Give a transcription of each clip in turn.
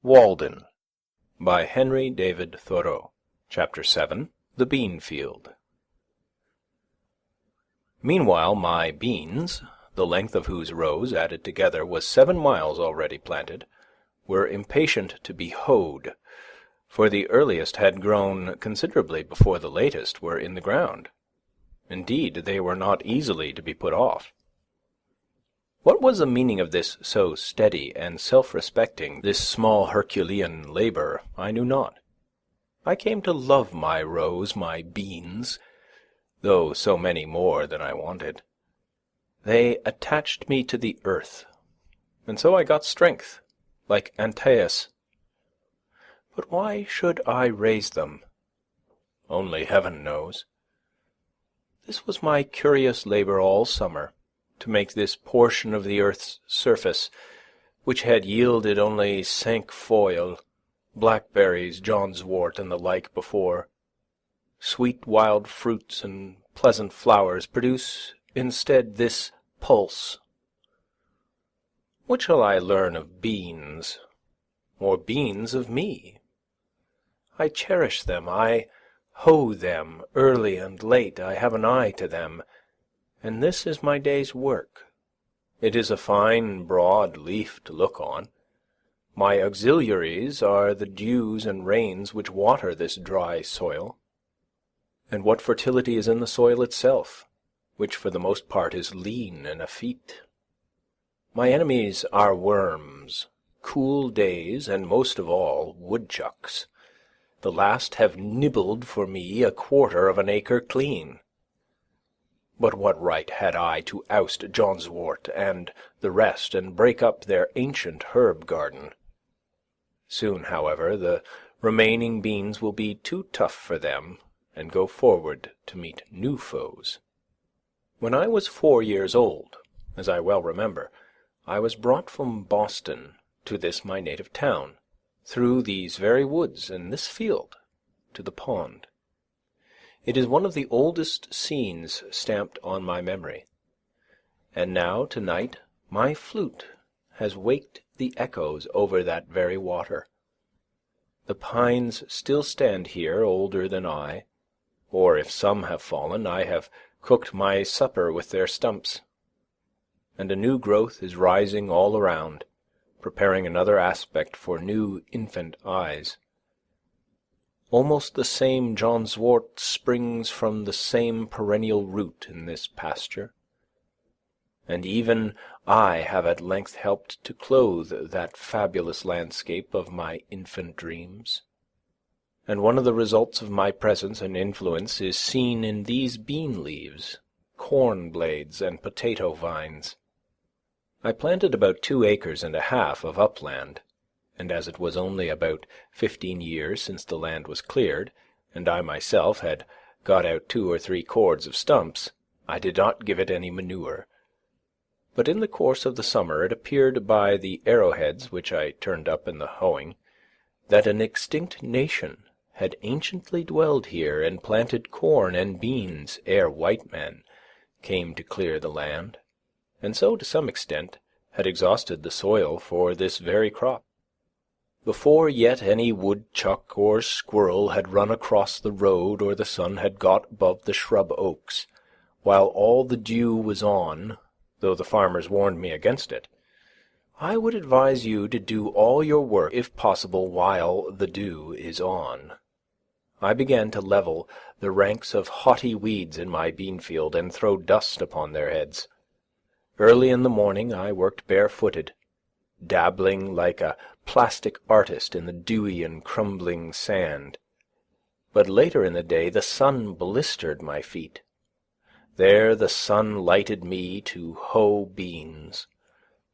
Walden, by Henry David Thoreau. Chapter 7. The Bean Field. Meanwhile my beans, the length of whose rows added together was 7 miles already planted, were impatient to be hoed, for the earliest had grown considerably before the latest were in the ground. Indeed, they were not easily to be put off. What was the meaning of this so steady and self-respecting, this small Herculean labour, I knew not. I came to love my rows, my beans, though so many more than I wanted. They attached me to the earth, and so I got strength, like Antaeus. But why should I raise them? Only heaven knows. This was my curious labour all summer, to make this portion of the earth's surface, which had yielded only cinquefoil, blackberries, John's wort, and the like before, sweet wild fruits and pleasant flowers, produce instead this pulse. What shall I learn of beans, or beans of me? I cherish them, I hoe them, early and late I have an eye to them, and this is my day's work. It is a fine broad leaf to look on. My auxiliaries are the dews and rains which water this dry soil. And what fertility is in the soil itself, which for the most part is lean and effete? My enemies are worms, cool days, and most of all woodchucks. The last have nibbled for me 1/4 of an acre clean. But what right had I to oust John's wort and the rest, and break up their ancient herb garden? Soon, however, the remaining beans will be too tough for them, and go forward to meet new foes. When I was 4 years old, as I well remember, I was brought from Boston to this my native town, through these very woods and this field, to the pond. It is one of the oldest scenes stamped on my memory. And now, tonight, my flute has waked the echoes over that very water. The pines still stand here, older than I, or if some have fallen, I have cooked my supper with their stumps. And a new growth is rising all around, preparing another aspect for new infant eyes. Almost the same John's wort springs from the same perennial root in this pasture. And even I have at length helped to clothe that fabulous landscape of my infant dreams. And one of the results of my presence and influence is seen in these bean leaves, corn blades, and potato vines. I planted about 2 acres and a half of upland, and as it was only about 15 years since the land was cleared, and I myself had got out 2 or 3 cords of stumps, I did not give it any manure. But in the course of the summer it appeared by the arrowheads which I turned up in the hoeing, that an extinct nation had anciently dwelled here and planted corn and beans ere white men came to clear the land, and so to some extent had exhausted the soil for this very crop. Before yet any woodchuck or squirrel had run across the road, or the sun had got above the shrub oaks, while all the dew was on, though the farmers warned me against it, I would advise you to do all your work, if possible, while the dew is on. I began to level the ranks of haughty weeds in my bean-field, and throw dust upon their heads. Early in the morning I worked barefooted, dabbling like a plastic artist in the dewy and crumbling sand. But later in the day the sun blistered my feet. There the sun lighted me to hoe beans,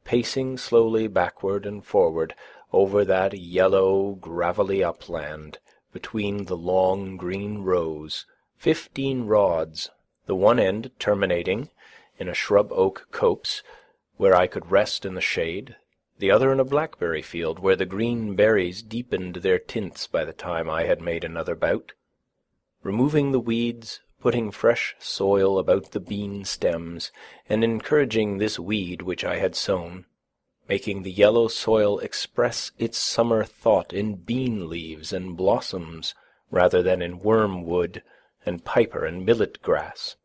pacing slowly backward and forward over that yellow, gravelly upland, between the long green rows, 15 rods, the one end terminating in a shrub-oak copse, where I could rest in the shade, the other in a blackberry field, where the green berries deepened their tints by the time I had made another bout. Removing the weeds, putting fresh soil about the bean stems, and encouraging this weed which I had sown, making the yellow soil express its summer thought in bean leaves and blossoms rather than in wormwood and piper and millet grass,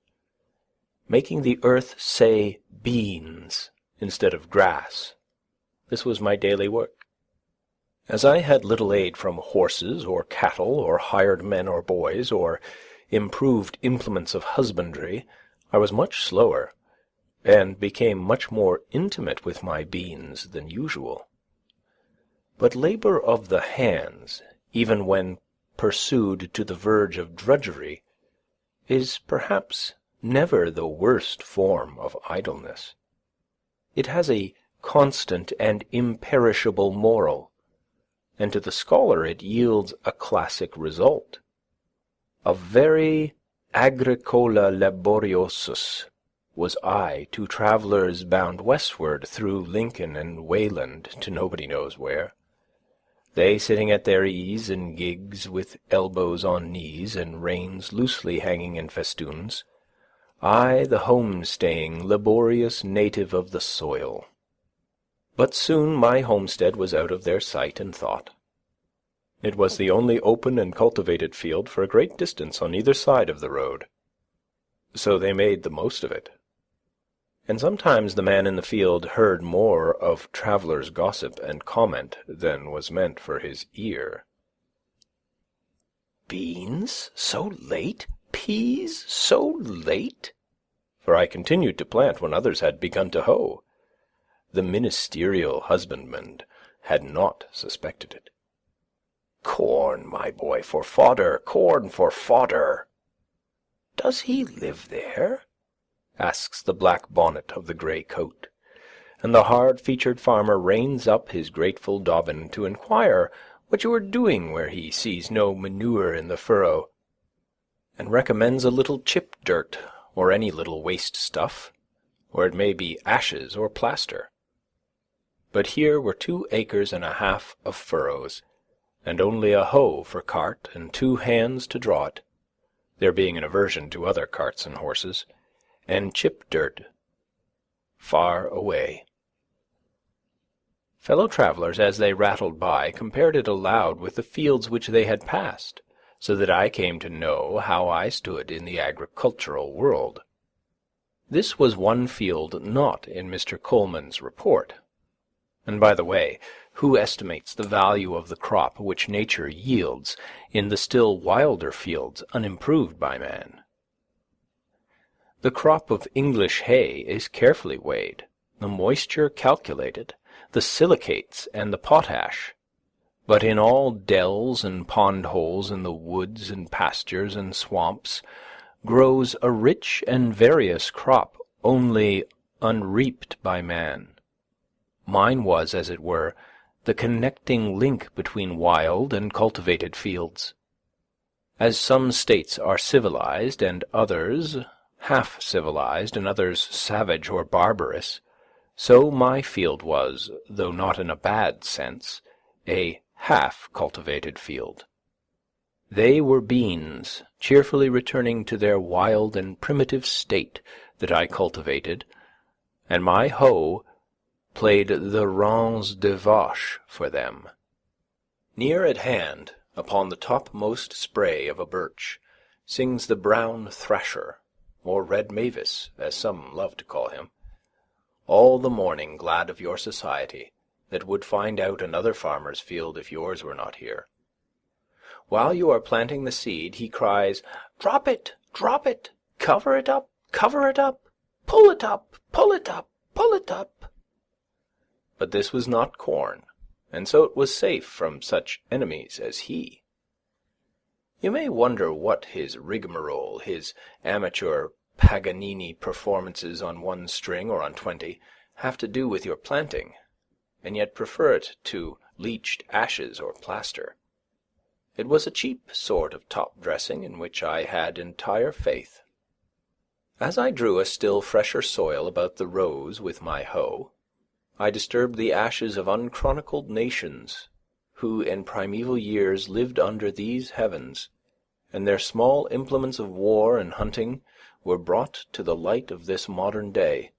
making the earth say beans instead of grass. This was my daily work. As I had little aid from horses or cattle or hired men or boys or improved implements of husbandry, I was much slower, and became much more intimate with my beans than usual. But labour of the hands, even when pursued to the verge of drudgery, is perhaps never the worst form of idleness. It has a constant and imperishable moral, and to the scholar it yields a classic result. A very agricola laboriosus was I to travellers bound westward through Lincoln and Wayland to nobody knows where, they sitting at their ease in gigs with elbows on knees and reins loosely hanging in festoons, I the home-staying, laborious native of the soil. But soon my homestead was out of their sight and thought. It was the only open and cultivated field for a great distance on either side of the road. So they made the most of it. And sometimes the man in the field heard more of travellers' gossip and comment than was meant for his ear. Beans so late? Peas so late? For I continued to plant when others had begun to hoe. The ministerial husbandman had not suspected it. Corn, my boy, for fodder, corn for fodder. Does he live there? Asks the black bonnet of the grey coat, and the hard-featured farmer reins up his grateful Dobbin to inquire what you are doing where he sees no manure in the furrow, and recommends a little chip dirt, or any little waste stuff, or it may be ashes or plaster. But here were 2 acres and a half of furrows, and only a hoe for cart and 2 hands to draw it, there being an aversion to other carts and horses, and chip dirt far away. Fellow travellers, as they rattled by, compared it aloud with the fields which they had passed, so that I came to know how I stood in the agricultural world. This was one field not in Mr. Coleman's report. And by the way, who estimates the value of the crop which nature yields in the still wilder fields unimproved by man? The crop of English hay is carefully weighed, the moisture calculated, the silicates and the potash. But in all dells and pond-holes in the woods and pastures and swamps grows a rich and various crop only unreaped by man. Mine was, as it were, the connecting link between wild and cultivated fields. As some states are civilized and others half-civilized and others savage or barbarous, so my field was, though not in a bad sense, a half-cultivated field. They were beans, cheerfully returning to their wild and primitive state that I cultivated, and my hoe played the ranz de vache for them. Near at hand, upon the topmost spray of a birch, sings the brown thrasher, or red mavis, as some love to call him, all the morning glad of your society, that would find out another farmer's field if yours were not here. While you are planting the seed, he cries, drop it, cover it up, pull it up, pull it up, pull it up. But this was not corn, and so it was safe from such enemies as he. You may wonder what his rigmarole, his amateur Paganini performances on 1 string or on 20, have to do with your planting, and yet prefer it to leached ashes or plaster. It was a cheap sort of top-dressing in which I had entire faith. As I drew a still fresher soil about the rows with my hoe, I disturbed the ashes of unchronicled nations, who in primeval years lived under these heavens, and their small implements of war and hunting were brought to the light of this modern day.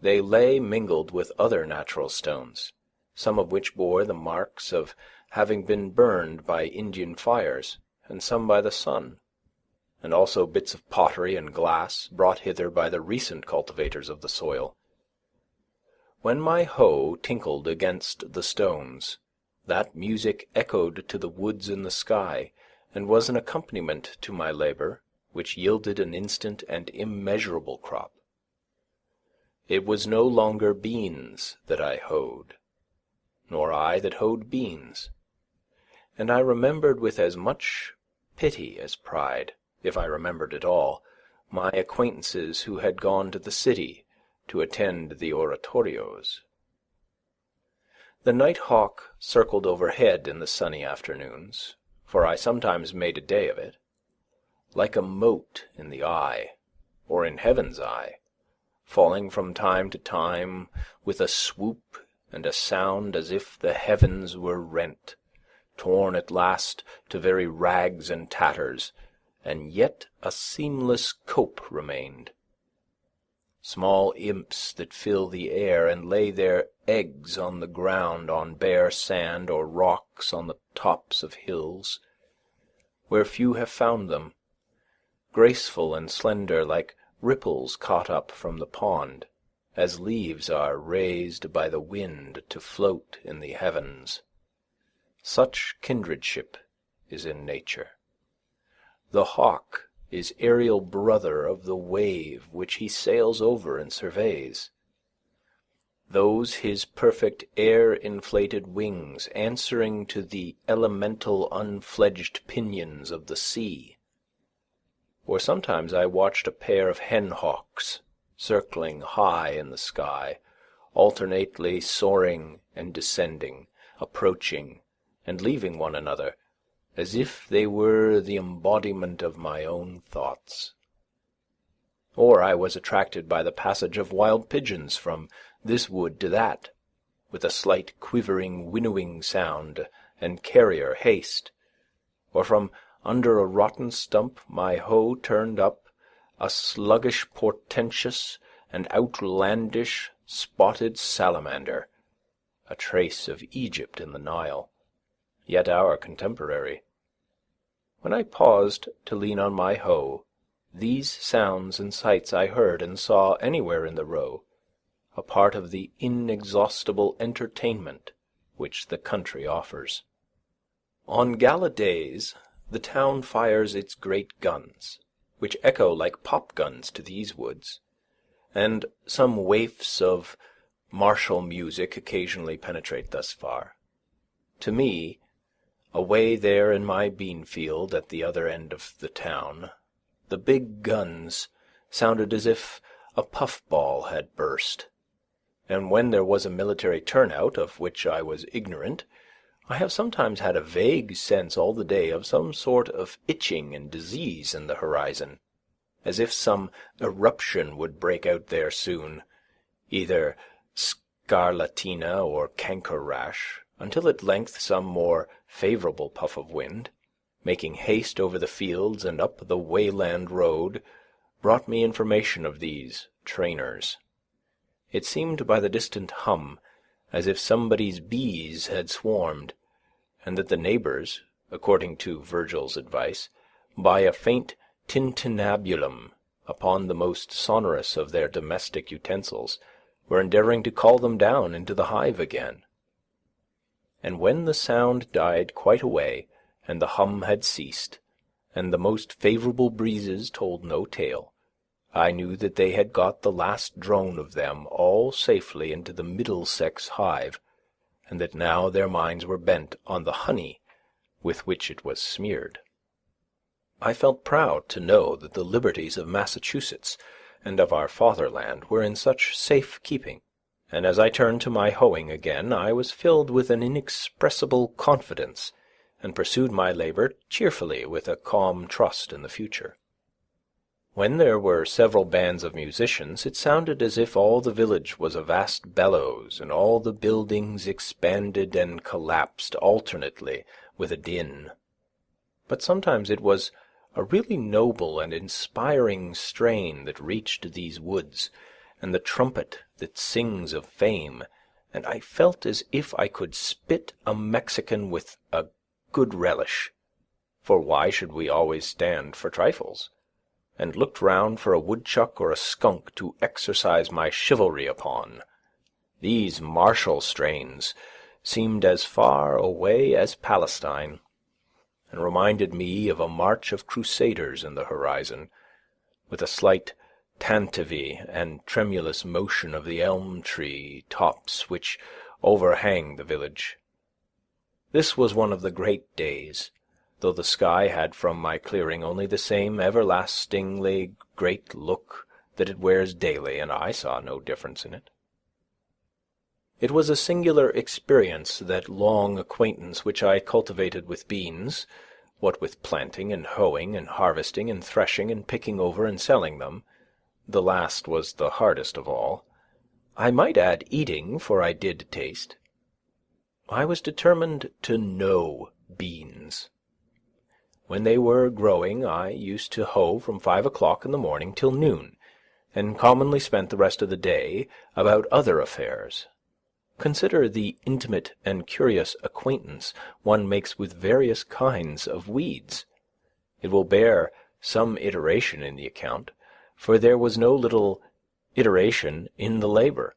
they lay mingled with other natural stones, some of which bore the marks of having been burned by Indian fires, and some by the sun, and also bits of pottery and glass brought hither by the recent cultivators of the soil. When my hoe tinkled against the stones, that music echoed to the woods in the sky, and was an accompaniment to my labour, which yielded an instant and immeasurable crop. It was no longer beans that I hoed, nor I that hoed beans, and I remembered with as much pity as pride, if I remembered at all, my acquaintances who had gone to the city to attend the oratorios. The night-hawk circled overhead in the sunny afternoons, for I sometimes made a day of it, like a mote in the eye, or in heaven's eye, falling from time to time with a swoop and a sound as if the heavens were rent, torn at last to very rags and tatters, and yet a seamless cope remained. Small imps that fill the air and lay their eggs on the ground, on bare sand or rocks on the tops of hills, where few have found them, graceful and slender like ripples caught up from the pond, as leaves are raised by the wind to float in the heavens. Such kindredship is in nature. The hawk is aerial brother of the wave which he sails over and surveys. Those his perfect air-inflated wings answering to the elemental unfledged pinions of the sea. Or sometimes I watched a pair of hen-hawks circling high in the sky, alternately soaring and descending, approaching and leaving one another, as if they were the embodiment of my own thoughts. Or I was attracted by the passage of wild pigeons from this wood to that, with a slight quivering winnowing sound and carrier haste, or from under a rotten stump my hoe turned up a sluggish, portentous, and outlandish spotted salamander, a trace of Egypt in the Nile, yet our contemporary. When I paused to lean on my hoe, these sounds and sights I heard and saw anywhere in the row, a part of the inexhaustible entertainment which the country offers. On gala days the town fires its great guns, which echo like pop-guns to these woods, and some waifs of martial music occasionally penetrate thus far. To me, away there in my bean field at the other end of the town, the big guns sounded as if a puff-ball had burst, and when there was a military turnout of which I was ignorant, I have sometimes had a vague sense all the day of some sort of itching and disease in the horizon, as if some eruption would break out there soon, either scarlatina or canker rash, until at length some more favourable puff of wind, making haste over the fields and up the Wayland road, brought me information of these trainers. It seemed by the distant hum as if somebody's bees had swarmed, and that the neighbours, according to Virgil's advice, by a faint tintinnabulum upon the most sonorous of their domestic utensils, were endeavouring to call them down into the hive again. And when the sound died quite away, and the hum had ceased, and the most favourable breezes told no tale, I knew that they had got the last drone of them all safely into the Middlesex hive, and that now their minds were bent on the honey with which it was smeared. I felt proud to know that the liberties of Massachusetts and of our fatherland were in such safe keeping, and as I turned to my hoeing again, I was filled with an inexpressible confidence, and pursued my labour cheerfully with a calm trust in the future. When there were several bands of musicians, it sounded as if all the village was a vast bellows, and all the buildings expanded and collapsed alternately with a din. But sometimes it was a really noble and inspiring strain that reached these woods, and the trumpet that sings of fame, and I felt as if I could spit a Mexican with a good relish. For why should we always stand for trifles? And looked round for a woodchuck or a skunk to exercise my chivalry upon. These martial strains seemed as far away as Palestine, and reminded me of a march of crusaders in the horizon, with a slight tantivy and tremulous motion of the elm-tree tops which overhang the village. This was one of the great days, though the sky had from my clearing only the same everlastingly great look that it wears daily, and I saw no difference in it. It was a singular experience, that long acquaintance which I cultivated with beans, what with planting and hoeing and harvesting and threshing and picking over and selling them. The last was the hardest of all. I might add eating, for I did taste. I was determined to know beans. When they were growing, I used to hoe from 5 o'clock in the morning till noon, and commonly spent the rest of the day about other affairs. Consider the intimate and curious acquaintance one makes with various kinds of weeds. It will bear some iteration in the account, for there was no little iteration in the labour,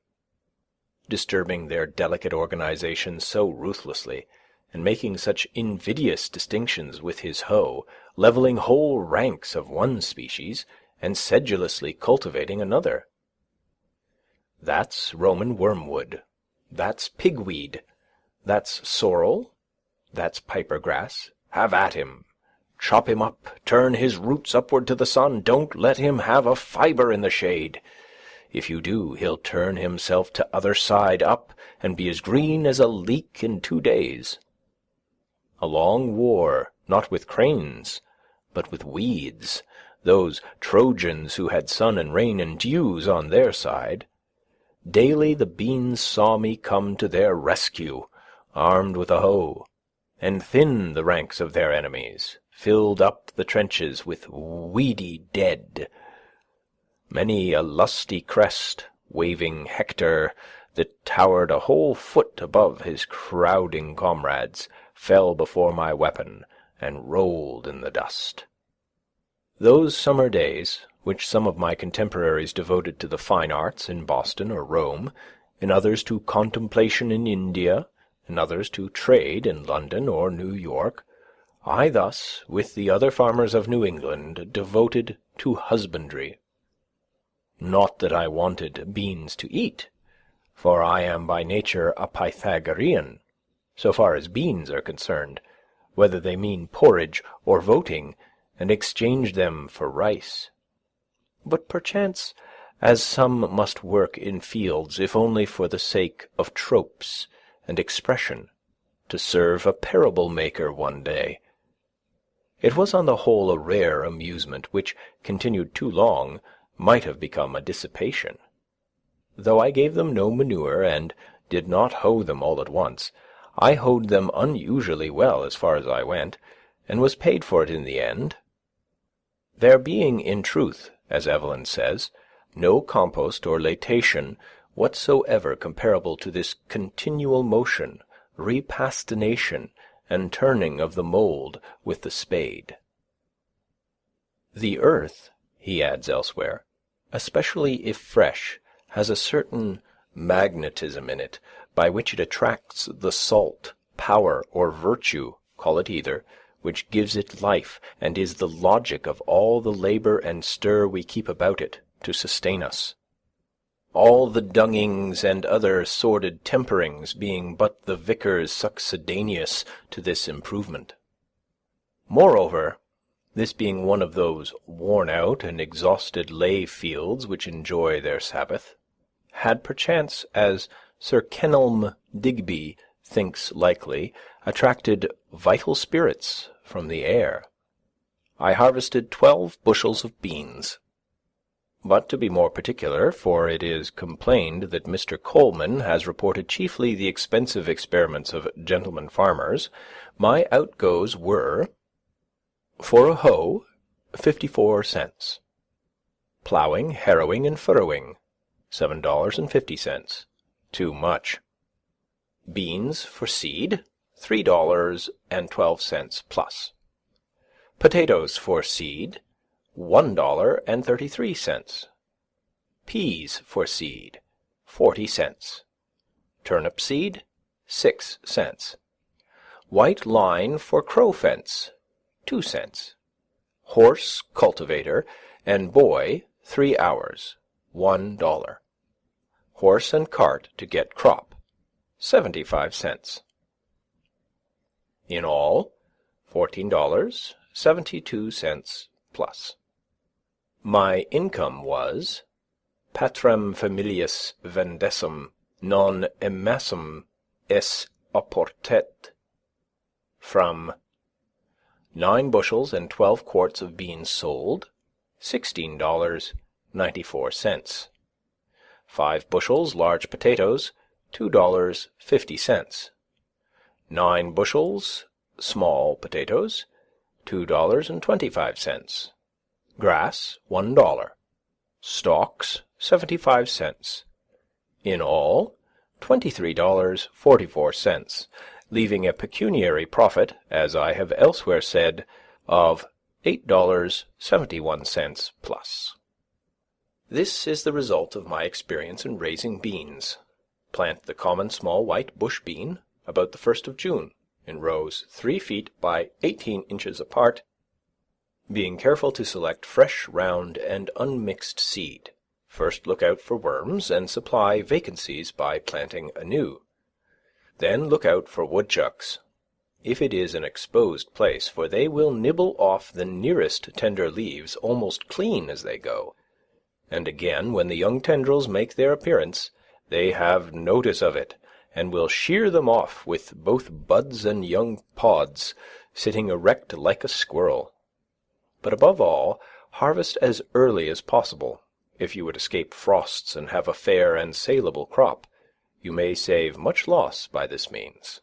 disturbing their delicate organization so ruthlessly, and making such invidious distinctions with his hoe, levelling whole ranks of one species, and sedulously cultivating another. That's Roman wormwood, that's pigweed, that's sorrel, that's piper grass. Have at him. Chop him up, turn his roots upward to the sun, don't let him have a fibre in the shade. If you do, he'll turn himself to other side up, and be as green as a leek in 2 days. A long war, not with cranes, but with weeds, those Trojans who had sun and rain and dews on their side. Daily the beans saw me come to their rescue, armed with a hoe, and thin the ranks of their enemies, filled up the trenches with weedy dead. Many a lusty crest, waving Hector, that towered a whole foot above his crowding comrades, fell before my weapon and rolled in the dust. Those summer days, which some of my contemporaries devoted to the fine arts in Boston or Rome, and others to contemplation in India, and others to trade in London or New York, I thus, with the other farmers of New England, devoted to husbandry. Not that I wanted beans to eat, for I am by nature a Pythagorean, so far as beans are concerned, whether they mean porridge or voting, and exchange them for rice. But perchance, as some must work in fields, if only for the sake of tropes and expression, to serve a parable maker one day. It was on the whole a rare amusement, which, continued too long, might have become a dissipation. Though I gave them no manure, and did not hoe them all at once, I hoed them unusually well as far as I went, and was paid for it in the end. There being, in truth, as Evelyn says, no compost or laitation whatsoever comparable to this continual motion, repastination, and turning of the mould with the spade. The earth, he adds elsewhere, especially if fresh, has a certain magnetism in it, by which it attracts the salt, power, or virtue, call it either, which gives it life, and is the logic of all the labour and stir we keep about it to sustain us. All the dungings and other sordid temperings being but the vicar's succedaneous to this improvement. Moreover, this being one of those worn-out and exhausted lay fields which enjoy their Sabbath, had perchance, as Sir Kenelm Digby thinks likely, attracted vital spirits from the air. I harvested 12 bushels of beans. But to be more particular, for it is complained that Mr. Coleman has reported chiefly the expensive experiments of gentlemen farmers, my outgoes were, for a hoe, 54 cents. Ploughing, harrowing, and furrowing, $7.50, too much. Beans for seed, $3.12 plus. Potatoes for seed, $1.33. Peas for seed, 40 cents. Turnip seed, 6 cents. White line for crow fence, 2 cents. Horse cultivator and boy 3 hours, $1. Horse and cart to get crop, 75 cents. In all, $14.72 plus. My income was patrem familias vendessum non emassum es apportet, from 9 bushels and 12 quarts of beans sold, $16.94. 5 bushels large potatoes, $2.50. 9 bushels small potatoes, $2.25. Grass, $1. Stalks, 75 cents. In all, $23.44, leaving a pecuniary profit, as I have elsewhere said, of $8.71 plus. This is the result of my experience in raising beans. Plant the common small white bush bean about the 1st of June, in rows 3 feet by 18 inches apart, being careful to select fresh, round, and unmixed seed. First look out for worms and supply vacancies by planting anew. Then look out for woodchucks, if it is an exposed place, for they will nibble off the nearest tender leaves almost clean as they go. And again, when the young tendrils make their appearance, they have notice of it, and will shear them off with both buds and young pods, sitting erect like a squirrel. But above all, harvest as early as possible. If you would escape frosts and have a fair and saleable crop, you may save much loss by this means.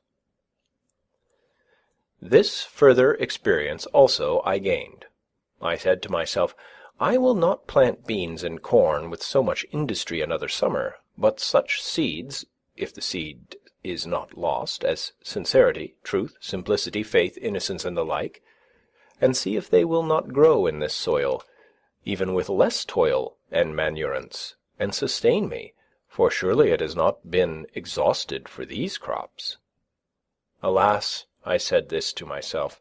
This further experience also I gained. I said to myself, I will not plant beans and corn with so much industry another summer, but such seeds, if the seed is not lost, as sincerity, truth, simplicity, faith, innocence, and the like, and see if they will not grow in this soil, even with less toil and manurance, and sustain me, for surely it has not been exhausted for these crops. Alas, I said this to myself,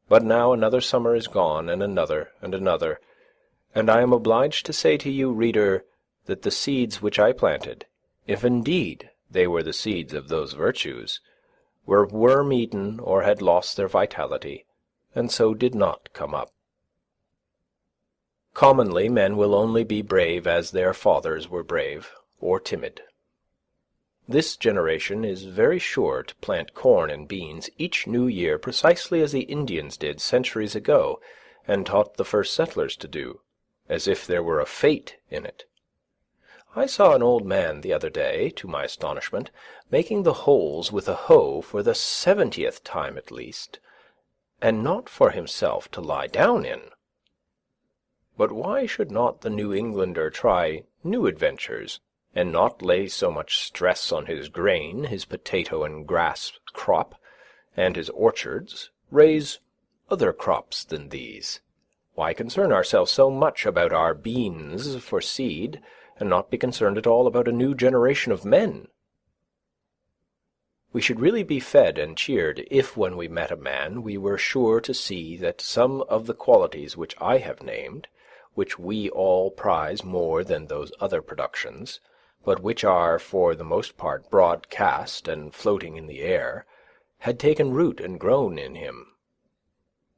but now another summer is gone, and another, and I am obliged to say to you, reader, that the seeds which I planted, if indeed they were the seeds of those virtues, were worm-eaten or had lost their vitality, and so did not come up. Commonly men will only be brave as their fathers were brave, or timid. This generation is very sure to plant corn and beans each new year precisely as the Indians did centuries ago, and taught the first settlers to do, as if there were a fate in it. I saw an old man the other day, to my astonishment, making the holes with a hoe for the 70th time at least, and not for himself to lie down in. But why should not the New Englander try new adventures, and not lay so much stress on his grain, his potato and grass crop, and his orchards, raise other crops than these? Why concern ourselves so much about our beans for seed, and not be concerned at all about a new generation of men? We should really be fed and cheered if, when we met a man, we were sure to see that some of the qualities which I have named, which we all prize more than those other productions, but which are for the most part broadcast and floating in the air, had taken root and grown in him.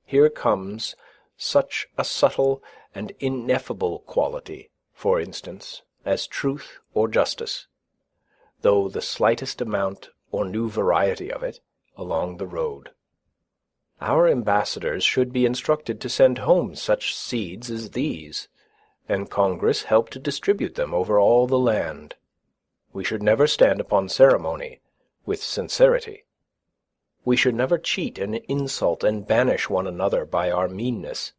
Here comes such a subtle and ineffable quality, for instance, as truth or justice, though the slightest amount or new variety of it, along the road. Our ambassadors should be instructed to send home such seeds as these, and Congress help to distribute them over all the land. We should never stand upon ceremony with sincerity. We should never cheat and insult and banish one another by our meanness.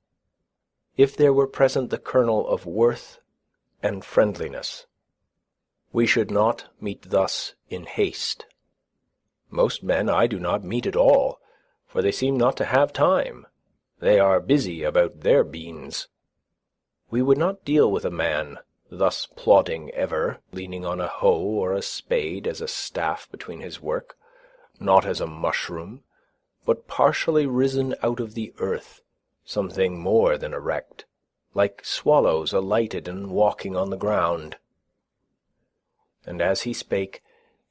If there were present the kernel of worth and friendliness, We should not meet thus in haste. Most men I do not meet at all, for they seem not to have time. They are busy about their beans. We would not deal with a man thus plodding ever, leaning on a hoe or a spade as a staff between his work, not as a mushroom, but partially risen out of the earth, something more than erect, like swallows alighted and walking on the ground. And as he spake,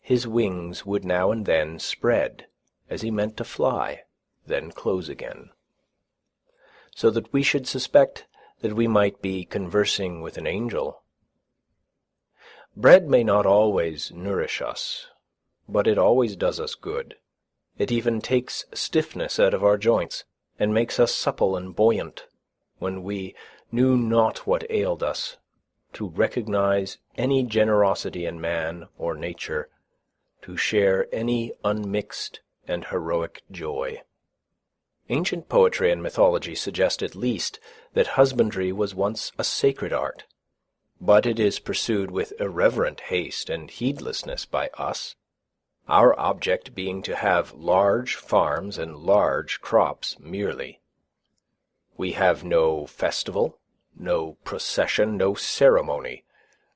his wings would now and then spread, as he meant to fly, then close again, so that we should suspect that we might be conversing with an angel. Bread may not always nourish us, but it always does us good. It even takes stiffness out of our joints, and makes us supple and buoyant, when we knew not what ailed us, to recognize any generosity in man or nature, to share any unmixed and heroic joy. Ancient poetry and mythology suggest at least that husbandry was once a sacred art, but it is pursued with irreverent haste and heedlessness by us, our object being to have large farms and large crops merely. We have no festival, no procession, no ceremony,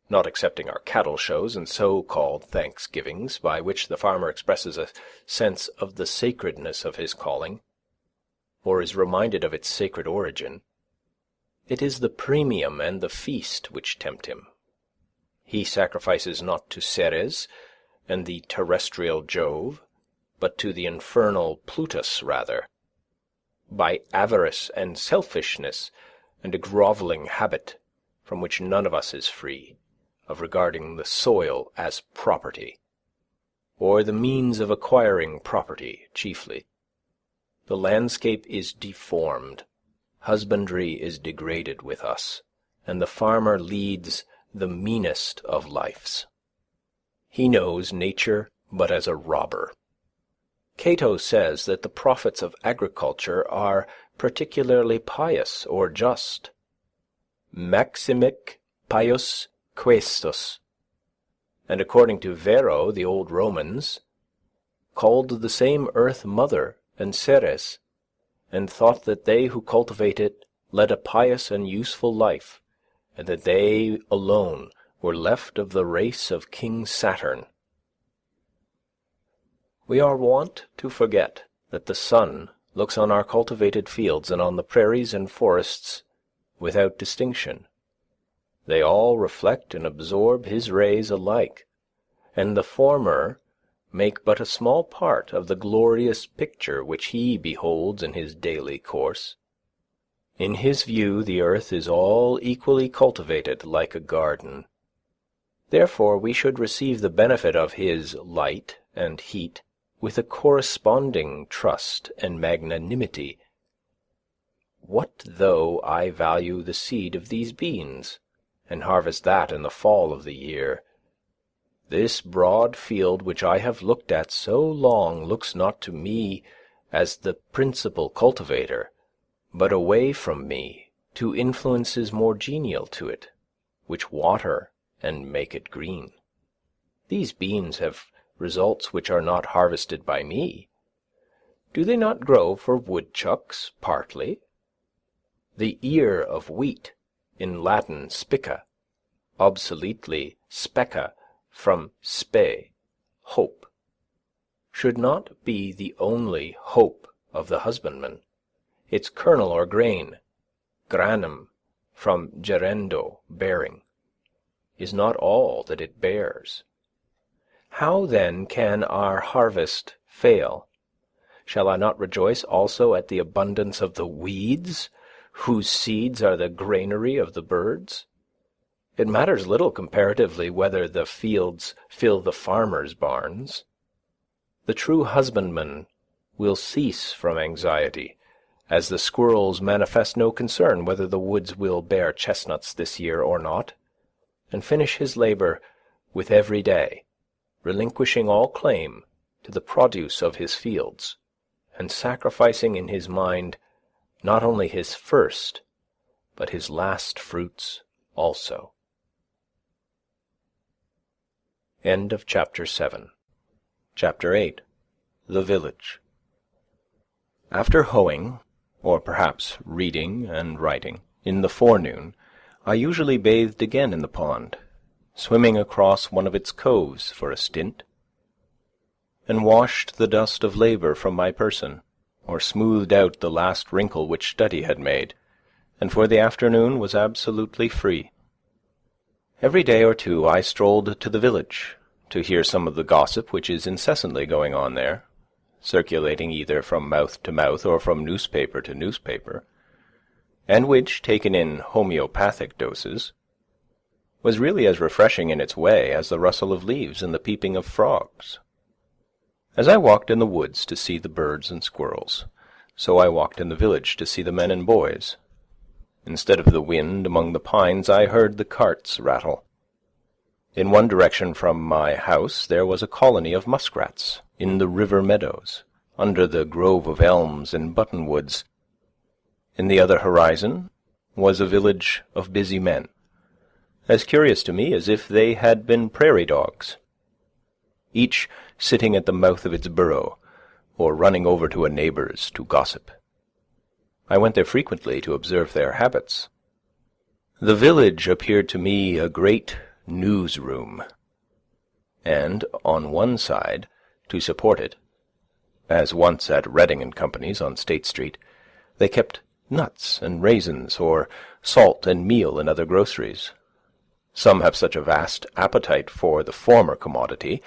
not excepting our cattle shows and so-called thanksgivings, by which the farmer expresses a sense of the sacredness of his calling, or is reminded of its sacred origin. It is the premium and the feast which tempt him. He sacrifices not to Ceres and the terrestrial Jove, but to the infernal Plutus rather, by avarice and selfishness and a grovelling habit, from which none of us is free, of regarding the soil as property, or the means of acquiring property chiefly. The landscape is deformed, husbandry is degraded with us, and the farmer leads the meanest of lives. He knows nature but as a robber. Cato says that the prophets of agriculture are particularly pious or just. Maximic pius questus. And according to Varro, the old Romans called the same earth mother and Ceres, and thought that they who cultivate it led a pious and useful life, and that they alone were left of the race of King Saturn. We are wont to forget that the sun looks on our cultivated fields and on the prairies and forests without distinction. They all reflect and absorb his rays alike, and the former make but a small part of the glorious picture which he beholds in his daily course. In his view the earth is all equally cultivated like a garden. Therefore we should receive the benefit of his light and heat with a corresponding trust and magnanimity. What though I value the seed of these beans, and harvest that in the fall of the year? This broad field which I have looked at so long looks not to me as the principal cultivator, but away from me to influences more genial to it, which water and make it green. These beans have results which are not harvested by me. Do they not grow for woodchucks partly? The ear of wheat, in Latin spica, obsoletely specca, from spe, hope, should not be the only hope of the husbandman. Its kernel or grain, granum, from gerendo, bearing, is not all that it bears. How then can our harvest fail? Shall I not rejoice also at the abundance of the weeds, whose seeds are the granary of the birds? It matters little comparatively whether the fields fill the farmer's barns. The true husbandman will cease from anxiety, as the squirrels manifest no concern whether the woods will bear chestnuts this year or not, and finish his labor with every day, relinquishing all claim to the produce of his fields, and sacrificing in his mind not only his first, but his last fruits also. End of Chapter 7. Chapter 8. The Village. After hoeing, or perhaps reading and writing, in the forenoon, I usually bathed again in the pond, swimming across one of its coves for a stint, and washed the dust of labour from my person, or smoothed out the last wrinkle which study had made, and for the afternoon was absolutely free. Every day or two I strolled to the village, to hear some of the gossip which is incessantly going on there, circulating either from mouth to mouth or from newspaper to newspaper, and which, taken in homeopathic doses, was really as refreshing in its way as the rustle of leaves and the peeping of frogs. As I walked in the woods to see the birds and squirrels, so I walked in the village to see the men and boys. Instead of the wind among the pines, I heard the carts rattle. In one direction from my house there was a colony of muskrats in the river meadows, under the grove of elms and buttonwoods. In the other horizon was a village of busy men, as curious to me as if they had been prairie dogs, each sitting at the mouth of its burrow, or running over to a neighbour's to gossip. I went there frequently to observe their habits. The village appeared to me a great newsroom, and on one side, to support it, as once at Redding and Company's on State Street, they kept nuts and raisins, or salt and meal and other groceries. Some have such a vast appetite for the former commodity,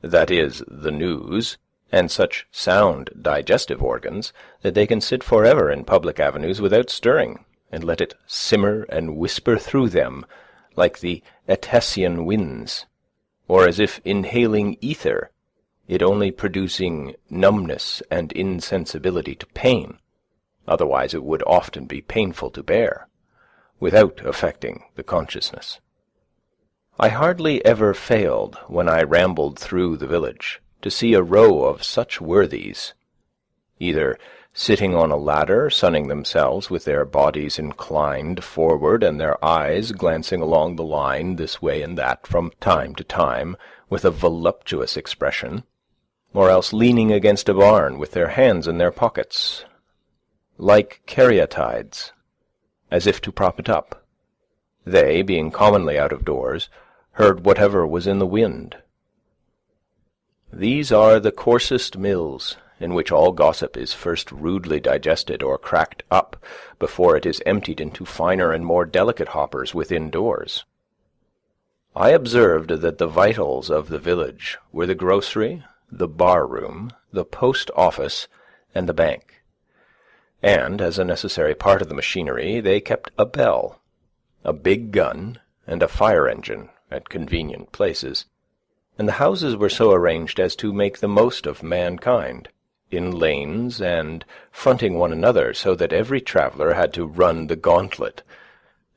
that is, the news, and such sound digestive organs, that they can sit forever in public avenues without stirring, and let it simmer and whisper through them like the Etesian winds, or as if inhaling ether, it only producing numbness and insensibility to pain. Otherwise it would often be painful to bear, without affecting the consciousness. I hardly ever failed, when I rambled through the village, to see a row of such worthies, either sitting on a ladder, sunning themselves with their bodies inclined forward and their eyes glancing along the line this way and that from time to time with a voluptuous expression, or else leaning against a barn with their hands in their pockets, like caryatides, as if to prop it up. They, being commonly out of doors, heard whatever was in the wind. These are the coarsest mills, in which all gossip is first rudely digested or cracked up before it is emptied into finer and more delicate hoppers within doors. I observed that the vitals of the village were the grocery, the bar-room, the post-office, and the bank, and, as a necessary part of the machinery, they kept a bell, a big gun, and a fire-engine at convenient places, and the houses were so arranged as to make the most of mankind, in lanes and fronting one another, so that every traveller had to run the gauntlet,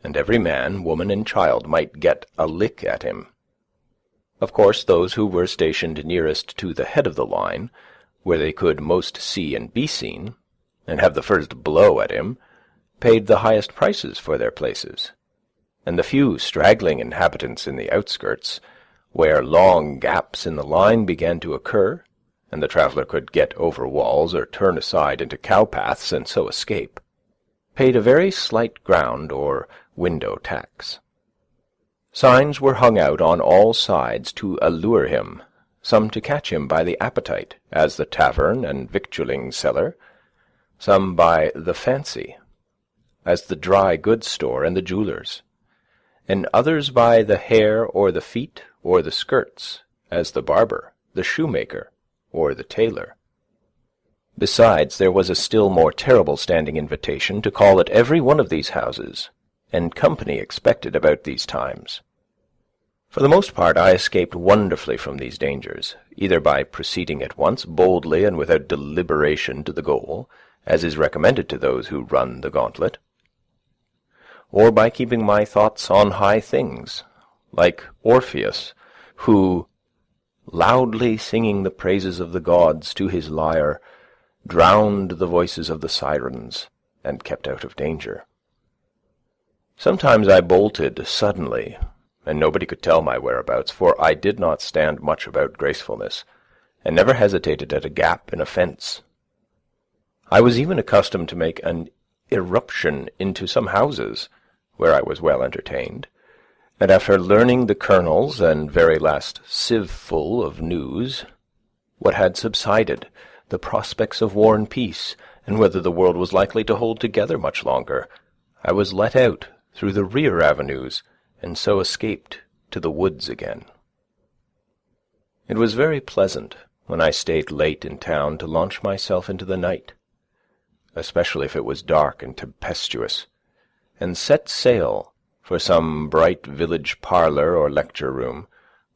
and every man, woman, and child might get a lick at him. Of course, those who were stationed nearest to the head of the line, where they could most see and be seen, and have the first blow at him, paid the highest prices for their places, and the few straggling inhabitants in the outskirts, where long gaps in the line began to occur, and the traveller could get over walls or turn aside into cow-paths and so escape, paid a very slight ground or window tax. Signs were hung out on all sides to allure him, some to catch him by the appetite, as the tavern and victualling cellar, some by the fancy, as the dry goods store and the jeweller's, and others by the hair or the feet or the skirts, as the barber, the shoemaker, or the tailor. Besides, there was a still more terrible standing invitation to call at every one of these houses, and company expected about these times. For the most part I escaped wonderfully from these dangers, either by proceeding at once boldly and without deliberation to the goal, as is recommended to those who run the gauntlet, or by keeping my thoughts on high things, like Orpheus, who, loudly singing the praises of the gods to his lyre, drowned the voices of the sirens, and kept out of danger. Sometimes I bolted suddenly, and nobody could tell my whereabouts, for I did not stand much about gracefulness, and never hesitated at a gap in a fence. I was even accustomed to make an irruption into some houses, where I was well entertained, and after learning the kernels and very last sieveful of news, what had subsided, the prospects of war and peace, and whether the world was likely to hold together much longer, I was let out through the rear avenues, and so escaped to the woods again. It was very pleasant, when I stayed late in town, to launch myself into the night, especially if it was dark and tempestuous, and set sail for some bright village parlour or lecture-room,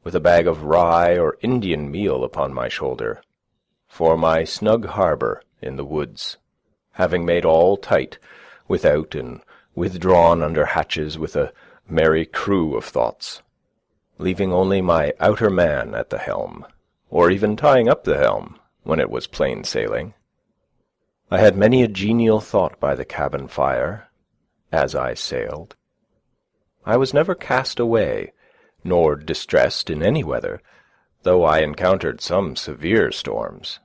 with a bag of rye or Indian meal upon my shoulder, for my snug harbour in the woods, having made all tight without and withdrawn under hatches with a merry crew of thoughts, leaving only my outer man at the helm, or even tying up the helm when it was plain sailing. I had many a genial thought by the cabin fire, as I sailed. I was never cast away, nor distressed in any weather, though I encountered some severe storms.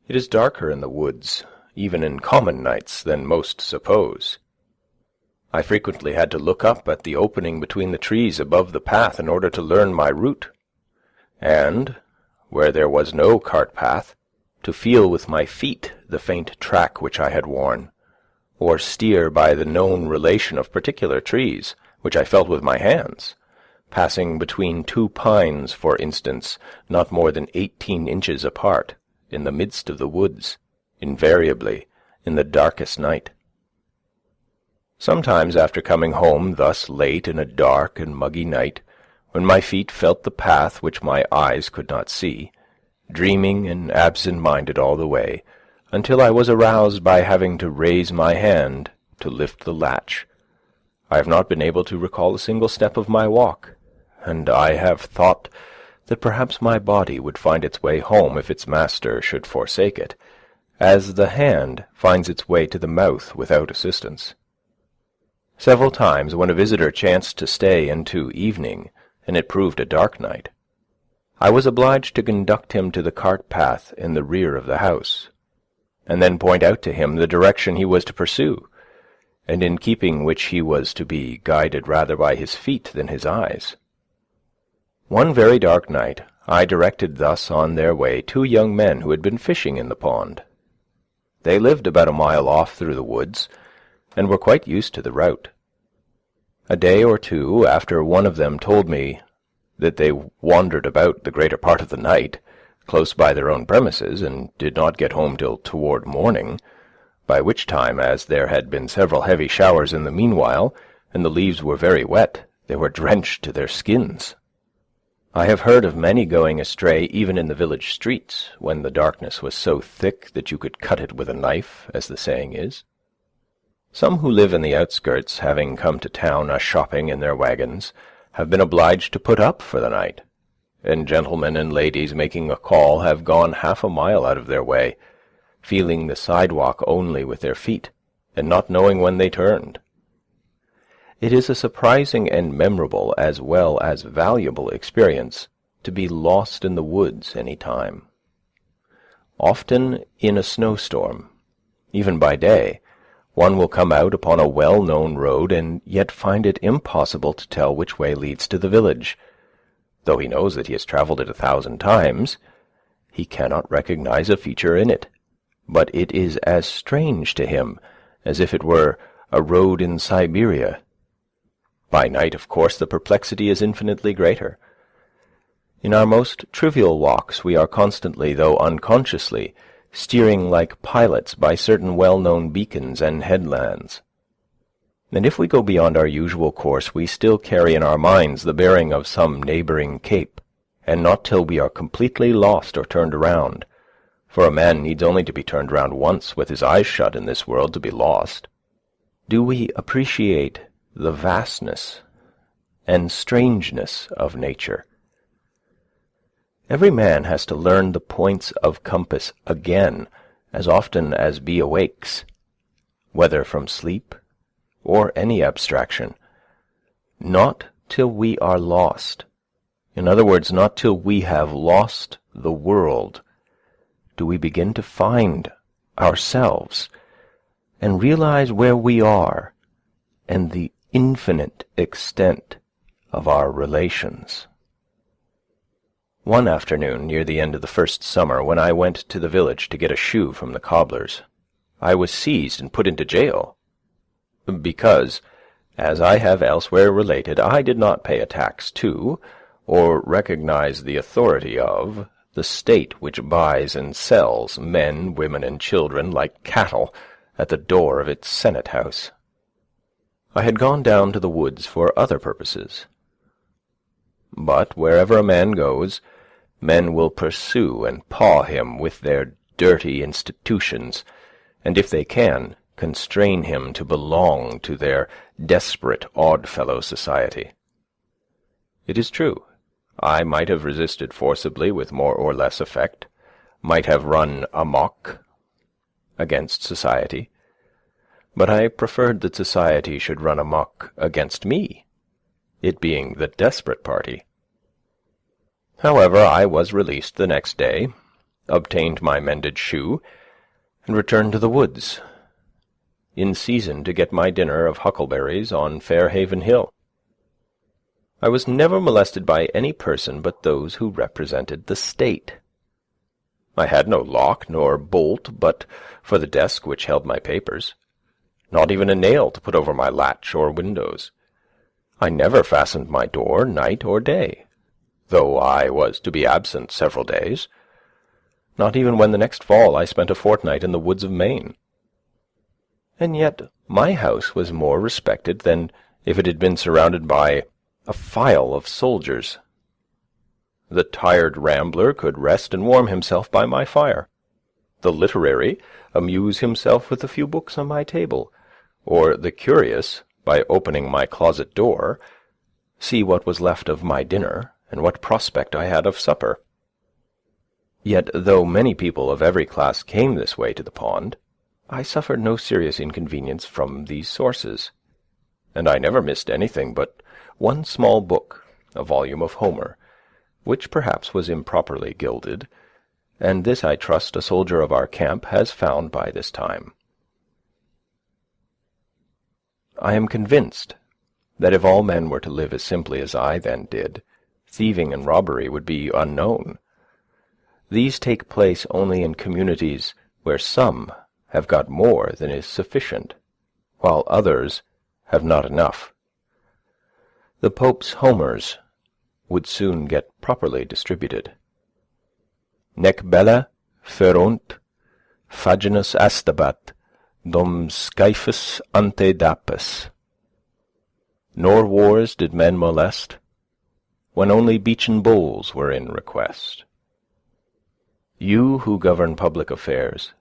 It is darker in the woods, even in common nights, than most suppose. I frequently had to look up at the opening between the trees above the path in order to learn my route, and, where there was no cart path, to feel with my feet the faint track which I had worn, or steer by the known relation of particular trees, which I felt with my hands, passing between two pines, for instance, not more than 18 inches apart, in the midst of the woods, invariably in the darkest night. Sometimes after coming home thus late in a dark and muggy night, when my feet felt the path which my eyes could not see, dreaming and absent-minded all the way, until I was aroused by having to raise my hand to lift the latch, I have not been able to recall a single step of my walk, and I have thought that perhaps my body would find its way home if its master should forsake it, as the hand finds its way to the mouth without assistance. Several times, when a visitor chanced to stay into evening, and it proved a dark night, I was obliged to conduct him to the cart path in the rear of the house, and then point out to him the direction he was to pursue, and in keeping which he was to be guided rather by his feet than his eyes. One very dark night I directed thus on their way 2 young men who had been fishing in the pond. They lived about a mile off through the woods, and were quite used to the route. A day or two after, one of them told me that they wandered about the greater part of the night, close by their own premises, and did not get home till toward morning, by which time, as there had been several heavy showers in the meanwhile, and the leaves were very wet, they were drenched to their skins. I have heard of many going astray even in the village streets, when the darkness was so thick that you could cut it with a knife, as the saying is. Some who live in the outskirts, having come to town a-shopping in their wagons, have been obliged to put up for the night, and gentlemen and ladies making a call have gone 1/2 a mile out of their way, feeling the sidewalk only with their feet, and not knowing when they turned. It is a surprising and memorable as well as valuable experience to be lost in the woods any time. Often in a snowstorm, even by day, one will come out upon a well-known road and yet find it impossible to tell which way leads to the village. Though he knows that he has travelled it 1,000 times, he cannot recognize a feature in it, but it is as strange to him as if it were a road in Siberia. By night, of course, the perplexity is infinitely greater. In our most trivial walks we are constantly, though unconsciously, steering like pilots by certain well-known beacons and headlands. And if we go beyond our usual course, we still carry in our minds the bearing of some neighbouring cape, and not till we are completely lost or turned around, for a man needs only to be turned round once with his eyes shut in this world to be lost, do we appreciate the vastness and strangeness of nature. Every man has to learn the points of compass again as often as he awakes, whether from sleep or any abstraction, not till we are lost. In other words, not till we have lost the world do we begin to find ourselves and realize where we are and the infinite extent of our relations. One afternoon near the end of the first summer, when I went to the village to get a shoe from the cobbler's, I was seized and put into jail, because, as I have elsewhere related, I did not pay a tax to, or recognize the authority of, the state which buys and sells men, women, and children like cattle at the door of its senate house. I had gone down to the woods for other purposes. But wherever a man goes, men will pursue and paw him with their dirty institutions, and if they can, constrain him to belong to their desperate odd-fellow society. It is true, I might have resisted forcibly with more or less effect, might have run amok against society, but I preferred that society should run amok against me, it being the desperate party. However, I was released the next day, obtained my mended shoe, and returned to the woods, in season to get my dinner of huckleberries on Fairhaven Hill. I was never molested by any person but those who represented the state. I had no lock nor bolt but for the desk which held my papers, not even a nail to put over my latch or windows. I never fastened my door night or day, though I was to be absent several days, not even when the next fall I spent a fortnight in the woods of Maine. And yet my house was more respected than if it had been surrounded by a file of soldiers. The tired rambler could rest and warm himself by my fire, the literary amuse himself with a few books on my table, or the curious, by opening my closet door, see what was left of my dinner and what prospect I had of supper. Yet, though many people of every class came this way to the pond, I suffered no serious inconvenience from these sources, and I never missed anything but one small book, a volume of Homer, which perhaps was improperly gilded, and this I trust a soldier of our camp has found by this time. I am convinced that if all men were to live as simply as I then did, thieving and robbery would be unknown. These take place only in communities where some have got more than is sufficient, while others have not enough. The Pope's Homers would soon get properly distributed. Nec bella ferunt faginus astabat dom scyphus ante dapis. Nor wars did men molest, when only beechen bulls were in request. You who govern public affairs,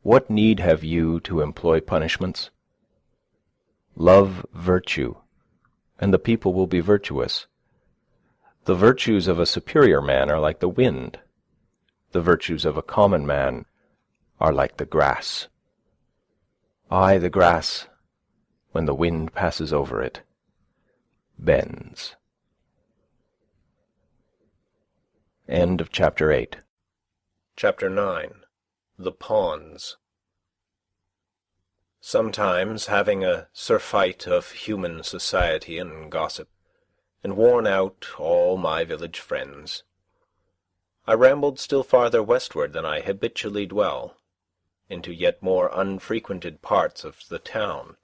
what need have you to employ punishments? Love virtue, and the people will be virtuous. The virtues of a superior man are like the wind. The virtues of a common man are like the grass. Aye, the grass, when the wind passes over it, bends. End of Chapter 8. Chapter 9. The Pawns. Sometimes, having a surfeit of human society and gossip, and worn out all my village friends, I rambled still farther westward than I habitually dwell, into yet more unfrequented parts of the town,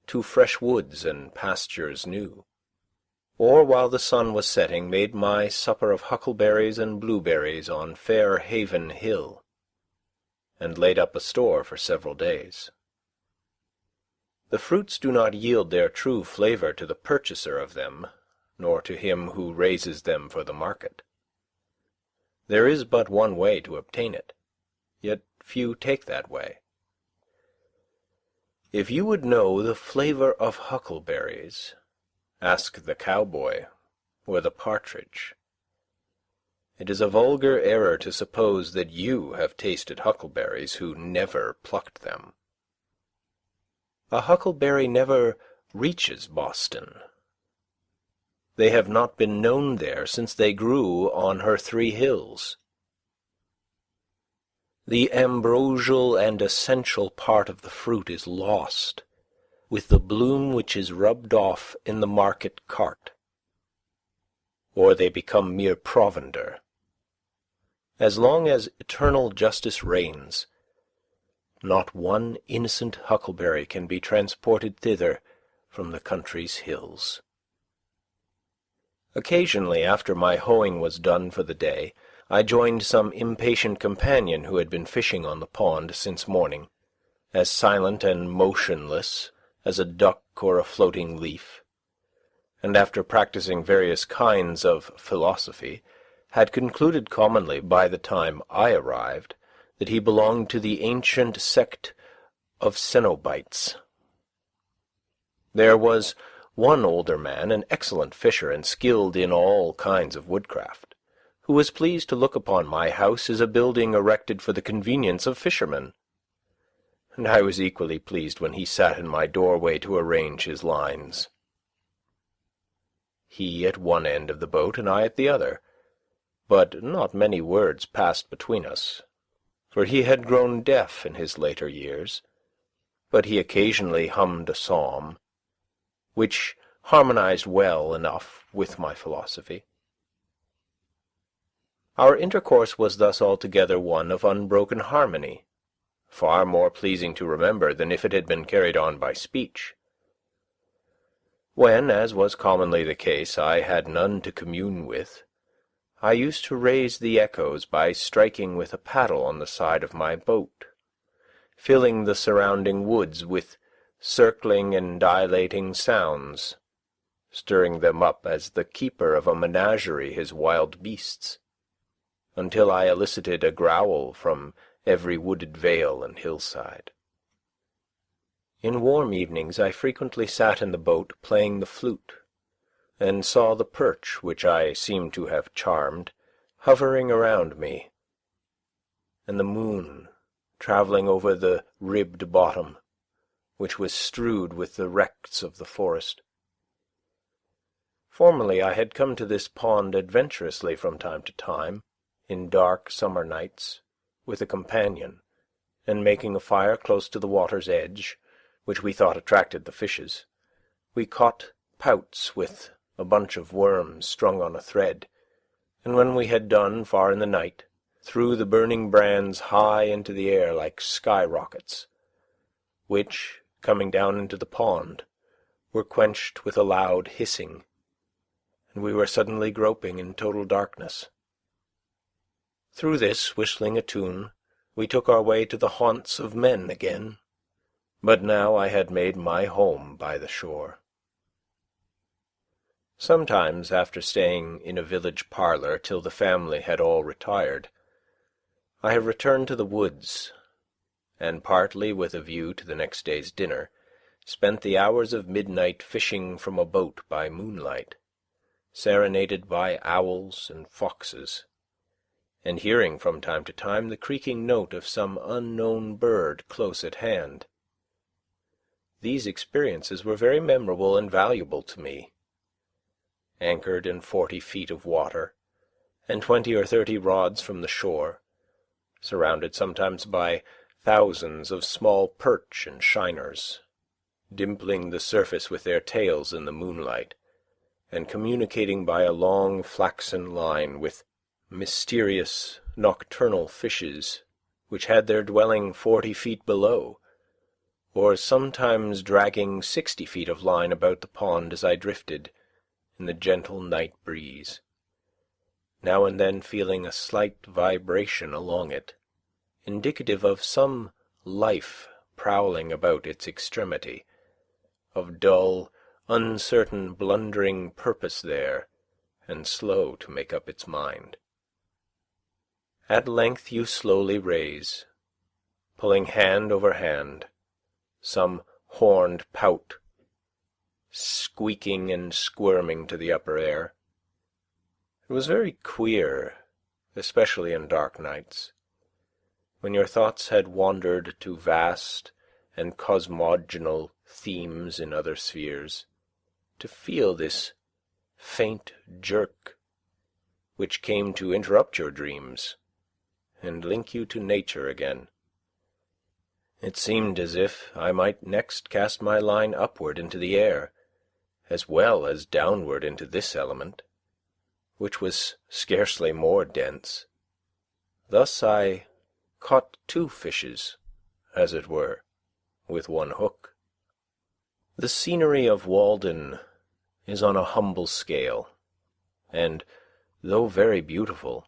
to fresh woods and pastures new, or while the sun was setting made my supper of huckleberries and blueberries on Fairhaven Hill, and laid up a store for several days. The fruits do not yield their true flavor to the purchaser of them, nor to him who raises them for the market. There is but one way to obtain it, yet few take that way. If you would know the flavor of huckleberries, ask the cowboy or the partridge. It is a vulgar error to suppose that you have tasted huckleberries who never plucked them. A huckleberry never reaches Boston, they have not been known there since they grew on her 3 hills. The ambrosial and essential part of the fruit is lost, with the bloom which is rubbed off in the market cart, or they become mere provender. As long as eternal justice reigns, not one innocent huckleberry can be transported thither from the country's hills. Occasionally, after my hoeing was done for the day, I joined some impatient companion who had been fishing on the pond since morning, as silent and motionless as a duck or a floating leaf, and after practising various kinds of philosophy, had concluded commonly by the time I arrived that he belonged to the ancient sect of Cenobites. There was one older man, an excellent fisher and skilled in all kinds of woodcraft, who was pleased to look upon my house as a building erected for the convenience of fishermen, and I was equally pleased when he sat in my doorway to arrange his lines. He at one end of the boat and I at the other, but not many words passed between us, for he had grown deaf in his later years, but he occasionally hummed a psalm, which harmonized well enough with my philosophy. Our intercourse was thus altogether one of unbroken harmony, far more pleasing to remember than if it had been carried on by speech. When, as was commonly the case, I had none to commune with, I used to raise the echoes by striking with a paddle on the side of my boat, filling the surrounding woods with circling and dilating sounds, stirring them up as the keeper of a menagerie his wild beasts, until I elicited a growl from every wooded vale and hillside. In warm evenings I frequently sat in the boat playing the flute, and saw the perch, which I seemed to have charmed, hovering around me, and the moon travelling over the ribbed bottom, which was strewed with the wrecks of the forest. Formerly I had come to this pond adventurously from time to time, in dark summer nights, with a companion, and making a fire close to the water's edge, which we thought attracted the fishes, we caught pouts with a bunch of worms strung on a thread, and when we had done far in the night, threw the burning brands high into the air like sky-rockets, which, coming down into the pond, were quenched with a loud hissing, and we were suddenly groping in total darkness. Through this, whistling a tune, we took our way to the haunts of men again, but now I had made my home by the shore. Sometimes, after staying in a village parlour till the family had all retired, I have returned to the woods, and partly with a view to the next day's dinner, spent the hours of midnight fishing from a boat by moonlight, serenaded by owls and foxes, and hearing from time to time the creaking note of some unknown bird close at hand. These experiences were very memorable and valuable to me. Anchored in 40 feet of water, and 20 or 30 rods from the shore, surrounded sometimes by thousands of small perch and shiners, dimpling the surface with their tails in the moonlight, and communicating by a long flaxen line with mysterious nocturnal fishes which had their dwelling 40 feet below, or sometimes dragging 60 feet of line about the pond as I drifted in the gentle night breeze, now and then feeling a slight vibration along it, indicative of some life prowling about its extremity, of dull, uncertain, blundering purpose there, and slow to make up its mind. At length you slowly raise, pulling hand over hand, some horned pout, squeaking and squirming to the upper air. It was very queer, especially in dark nights, when your thoughts had wandered to vast and cosmogonal themes in other spheres, to feel this faint jerk, which came to interrupt your dreams and link you to nature again. It seemed as if I might next cast my line upward into the air, as well as downward into this element, which was scarcely more dense. Thus I caught two fishes, as it were, with one hook. The scenery of Walden is on a humble scale, and, though very beautiful,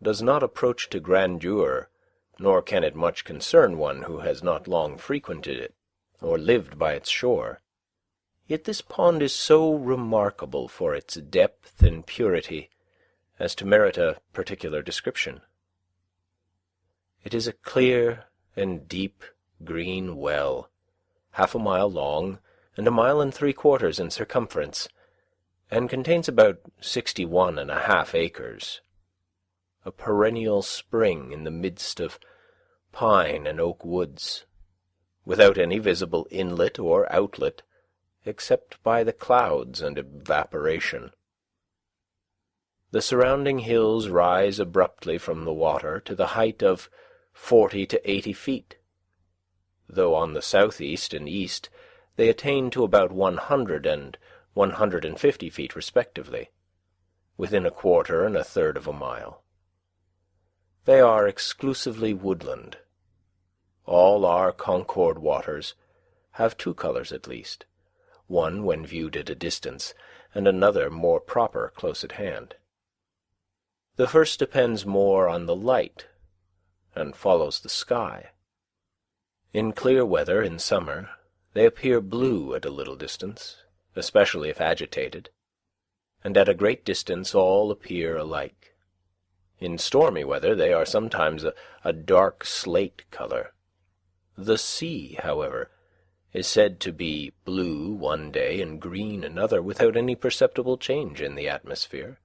does not approach to grandeur, nor can it much concern one who has not long frequented it, or lived by its shore. Yet this pond is so remarkable for its depth and purity as to merit a particular description. It is a clear and deep green well, 1/2 mile long and 1 3/4 in circumference, and contains about 61½ acres. A perennial spring in the midst of pine and oak woods, without any visible inlet or outlet, except by the clouds and evaporation. The surrounding hills rise abruptly from the water to the height of 40 to 80 feet, though on the southeast and east they attain to about 100 and 150 feet respectively, within 1/4 and 1/3 of a mile. They are exclusively woodland. All our Concord waters have two colours at least, one when viewed at a distance, and another more proper close at hand. The first depends more on the light, and follows the sky. In clear weather in summer, they appear blue at a little distance, especially if agitated, and at a great distance all appear alike. In stormy weather they are sometimes a dark slate colour. The sea, however, is said to be blue one day and green another, without any perceptible change in the atmosphere.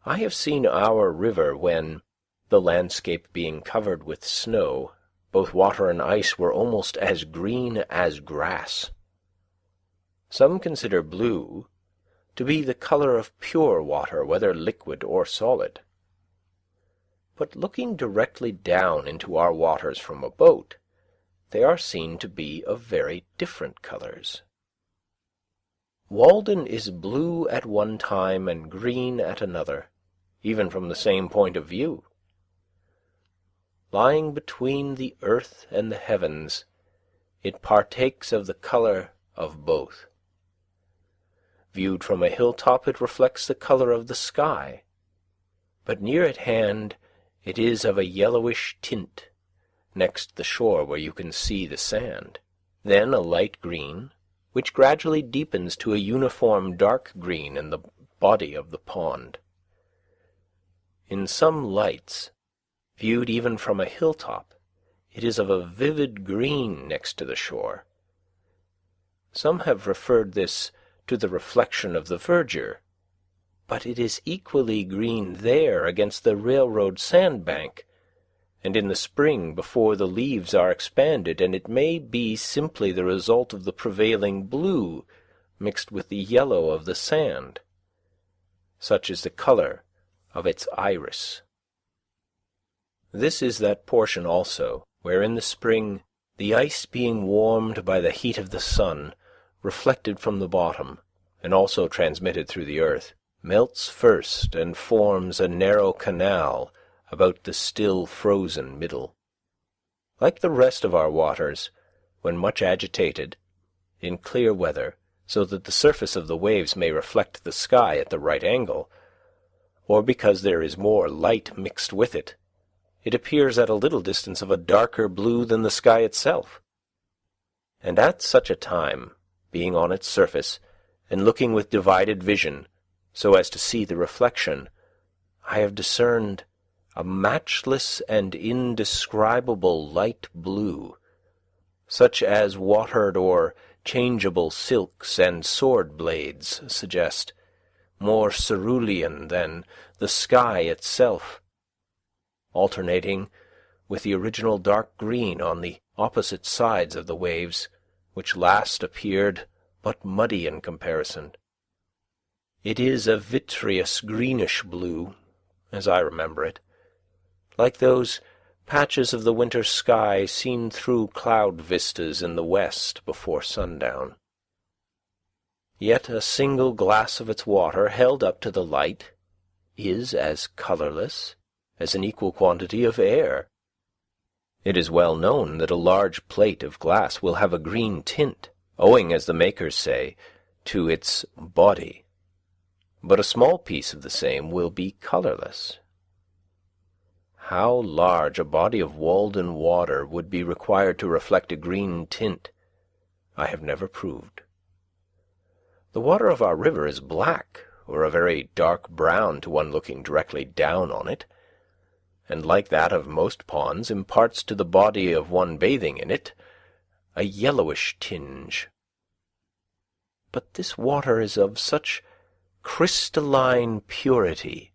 I have seen our river when, the landscape being covered with snow, both water and ice were almost as green as grass. Some consider blue to be the colour of pure water, whether liquid or solid. But looking directly down into our waters from a boat, they are seen to be of very different colours. Walden is blue at one time and green at another, even from the same point of view. Lying between the earth and the heavens, it partakes of the colour of both. Viewed from a hilltop, it reflects the colour of the sky, but near at hand it is of a yellowish tint, next the shore where you can see the sand, then a light green, which gradually deepens to a uniform dark green in the body of the pond. In some lights, viewed even from a hilltop, it is of a vivid green next to the shore. Some have referred this to the reflection of the verdure, but it is equally green there against the railroad sandbank, and in the spring before the leaves are expanded, and it may be simply the result of the prevailing blue mixed with the yellow of the sand. Such is the colour of its iris. This is that portion also where in the spring the ice, being warmed by the heat of the sun, reflected from the bottom, and also transmitted through the earth, melts first and forms a narrow canal about the still frozen middle. Like the rest of our waters, when much agitated, in clear weather, so that the surface of the waves may reflect the sky at the right angle, or because there is more light mixed with it, it appears at a little distance of a darker blue than the sky itself. And at such a time, being on its surface, and looking with divided vision, so as to see the reflection, I have discerned a matchless and indescribable light blue, such as watered or changeable silks and sword blades suggest, more cerulean than the sky itself, alternating with the original dark green on the opposite sides of the waves, which last appeared but muddy in comparison, It is a vitreous greenish blue, as I remember it, like those patches of the winter sky seen through cloud vistas in the west before sundown. Yet a single glass of its water held up to the light is as colourless as an equal quantity of air. It is well known that a large plate of glass will have a green tint, owing, as the makers say, to its body, but a small piece of the same will be colourless. How large a body of Walden water would be required to reflect a green tint, I have never proved. The water of our river is black, or a very dark brown to one looking directly down on it, and like that of most ponds, imparts to the body of one bathing in it a yellowish tinge. But this water is of such crystalline purity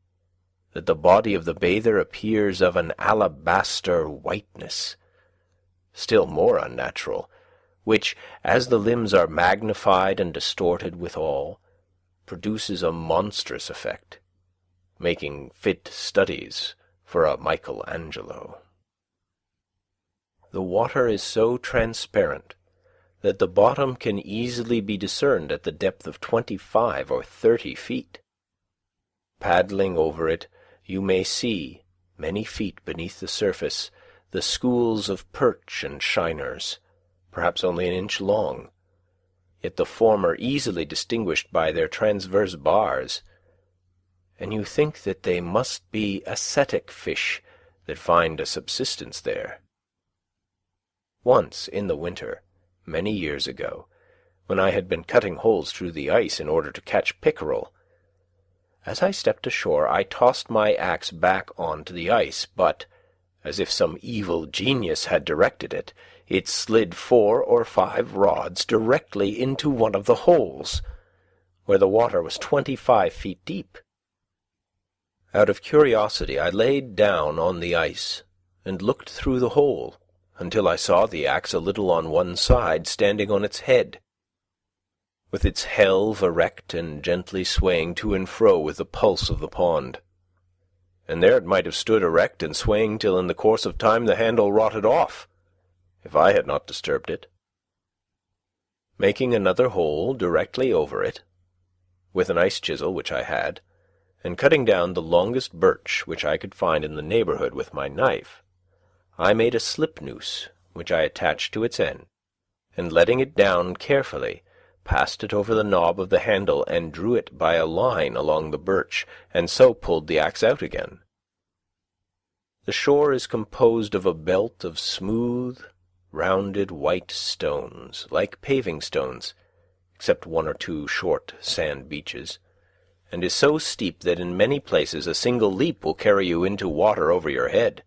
that the body of the bather appears of an alabaster whiteness, still more unnatural, which, as the limbs are magnified and distorted withal, produces a monstrous effect, making fit studies for a Michelangelo. The water is so transparent that the bottom can easily be discerned at the depth of 25 or 30 feet. Paddling over it, you may see, many feet beneath the surface, the schools of perch and shiners, perhaps only an inch long, yet the former easily distinguished by their transverse bars, and you think that they must be ascetic fish that find a subsistence there. Once in the winter, many years ago, when I had been cutting holes through the ice in order to catch pickerel, as I stepped ashore I tossed my axe back onto the ice, but, as if some evil genius had directed it, it slid 4 or 5 rods directly into one of the holes, where the water was 25 feet deep. Out of curiosity I laid down on the ice and looked through the hole until I saw the axe a little on one side standing on its head, with its helve erect and gently swaying to and fro with the pulse of the pond. And there it might have stood erect and swaying till in the course of time the handle rotted off, if I had not disturbed it. Making another hole directly over it, with an ice chisel which I had, and cutting down the longest birch which I could find in the neighbourhood with my knife, I made a slip noose which I attached to its end, and letting it down carefully, passed it over the knob of the handle and drew it by a line along the birch, and so pulled the axe out again. The shore is composed of a belt of smooth, rounded white stones, like paving stones, except 1 or 2 short sand beaches, and is so steep that in many places a single leap will carry you into water over your head.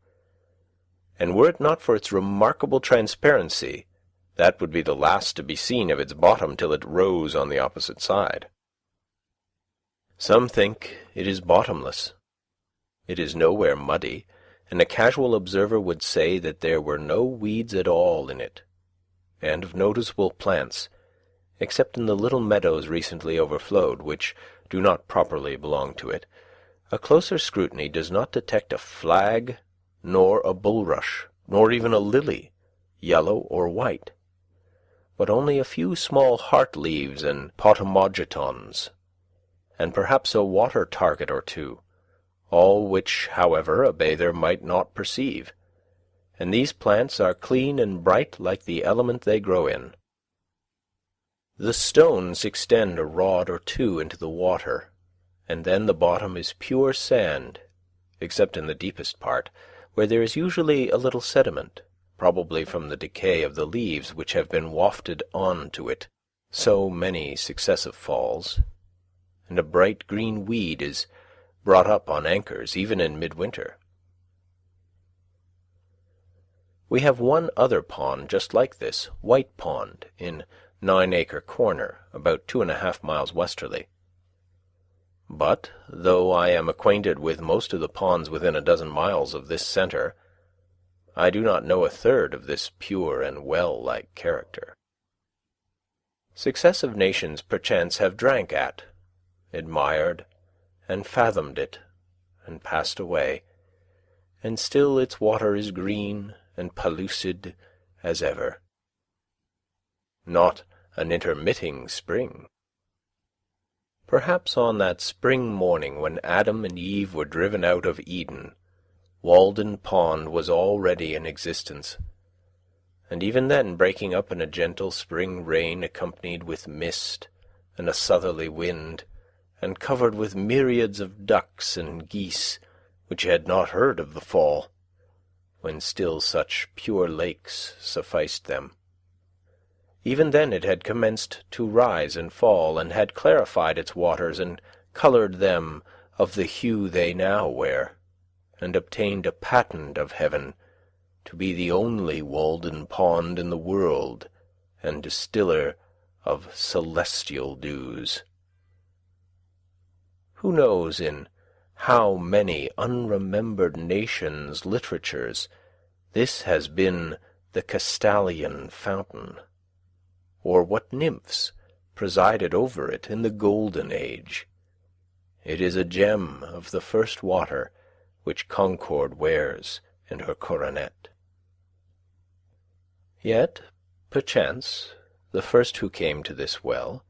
And were it not for its remarkable transparency, that would be the last to be seen of its bottom till it rose on the opposite side. Some think it is bottomless. It is nowhere muddy, and a casual observer would say that there were no weeds at all in it, and of noticeable plants, except in the little meadows recently overflowed, which do not properly belong to it. A closer scrutiny does not detect a flag, nor a bulrush, nor even a lily, yellow or white, but only a few small heart leaves and potamogetons, and perhaps a water target or 2, all which, however, a bather might not perceive, and these plants are clean and bright like the element they grow in. The stones extend a rod or 2 into the water, and then the bottom is pure sand, except in the deepest part, where there is usually a little sediment, probably from the decay of the leaves which have been wafted on to it so many successive falls, and a bright green weed is brought up on anchors even in midwinter. We have one other pond just like this, White Pond, in 9 Acre Corner, about 2.5 miles westerly. But, though I am acquainted with most of the ponds within a dozen miles of this centre, I do not know a third of this pure and well-like character. Successive nations perchance have drank at, admired, and fathomed it, and passed away, and still its water is green and pellucid as ever. Not an intermitting spring. Perhaps on that spring morning when Adam and Eve were driven out of Eden, Walden Pond was already in existence, and even then breaking up in a gentle spring rain accompanied with mist and a southerly wind, and covered with myriads of ducks and geese which had not heard of the fall, when still such pure lakes sufficed them. Even then it had commenced to rise and fall, and had clarified its waters, and coloured them of the hue they now wear, and obtained a patent of heaven to be the only Walden Pond in the world, and distiller of celestial dews. Who knows in how many unremembered nations' literatures this has been the Castalian fountain, or what nymphs presided over it in the Golden Age. It is a gem of the first water which Concord wears in her coronet. Yet, perchance, the first who came to this well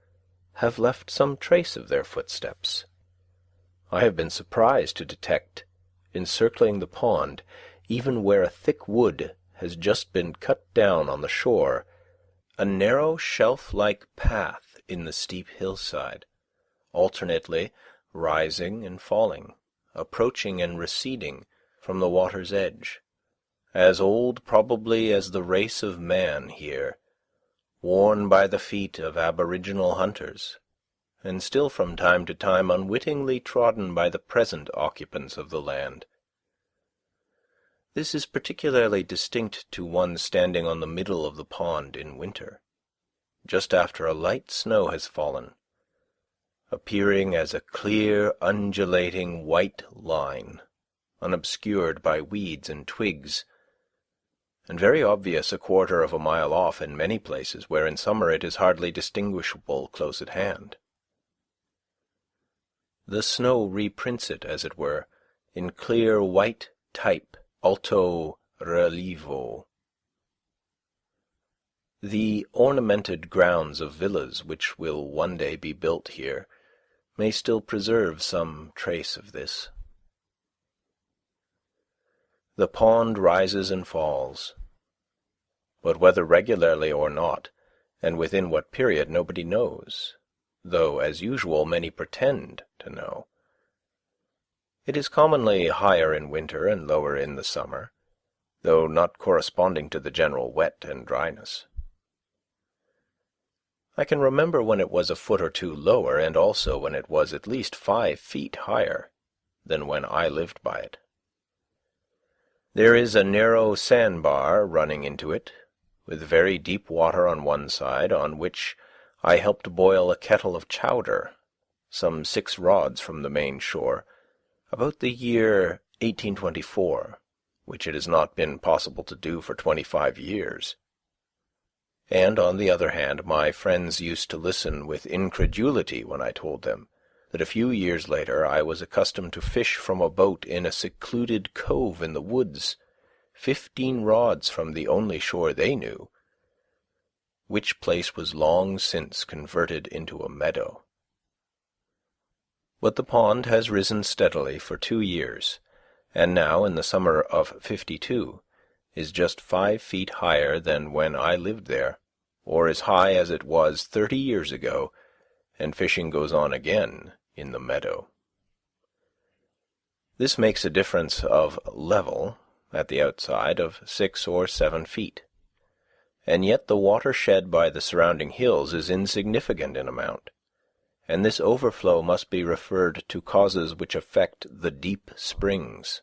have left some trace of their footsteps. I have been surprised to detect, encircling the pond, even where a thick wood has just been cut down on the shore, a narrow shelf-like path in the steep hillside, alternately rising and falling, approaching and receding from the water's edge, as old probably as the race of man here, worn by the feet of aboriginal hunters, and still from time to time unwittingly trodden by the present occupants of the land. This is particularly distinct to one standing on the middle of the pond in winter, just after a light snow has fallen, appearing as a clear, undulating white line, unobscured by weeds and twigs, and very obvious a quarter of a mile off in many places where in summer it is hardly distinguishable close at hand. The snow reprints it, as it were, in clear white type, alto relievo. The ornamented grounds of villas which will one day be built here may still preserve some trace of this. The pond rises and falls, but whether regularly or not, and within what period, nobody knows, though, as usual, many pretend to know. It is commonly higher in winter and lower in the summer, though not corresponding to the general wet and dryness. I can remember when it was a foot or two lower, and also when it was at least 5 feet higher than when I lived by it. There is a narrow sandbar running into it, with very deep water on one side, on which I helped boil a kettle of chowder, some 6 rods from the main shore, about the year 1824, which it has not been possible to do for 25 years. And, on the other hand, my friends used to listen with incredulity when I told them that a few years later I was accustomed to fish from a boat in a secluded cove in the woods, 15 rods from the only shore they knew, which place was long since converted into a meadow. But the pond has risen steadily for 2 years, and now, in the summer of '52, is just 5 feet higher than when I lived there, or as high as it was 30 years ago, and fishing goes on again in the meadow. This makes a difference of level, at the outside, of 6 or 7 feet, and yet the water shed by the surrounding hills is insignificant in amount, and this overflow must be referred to causes which affect the deep springs.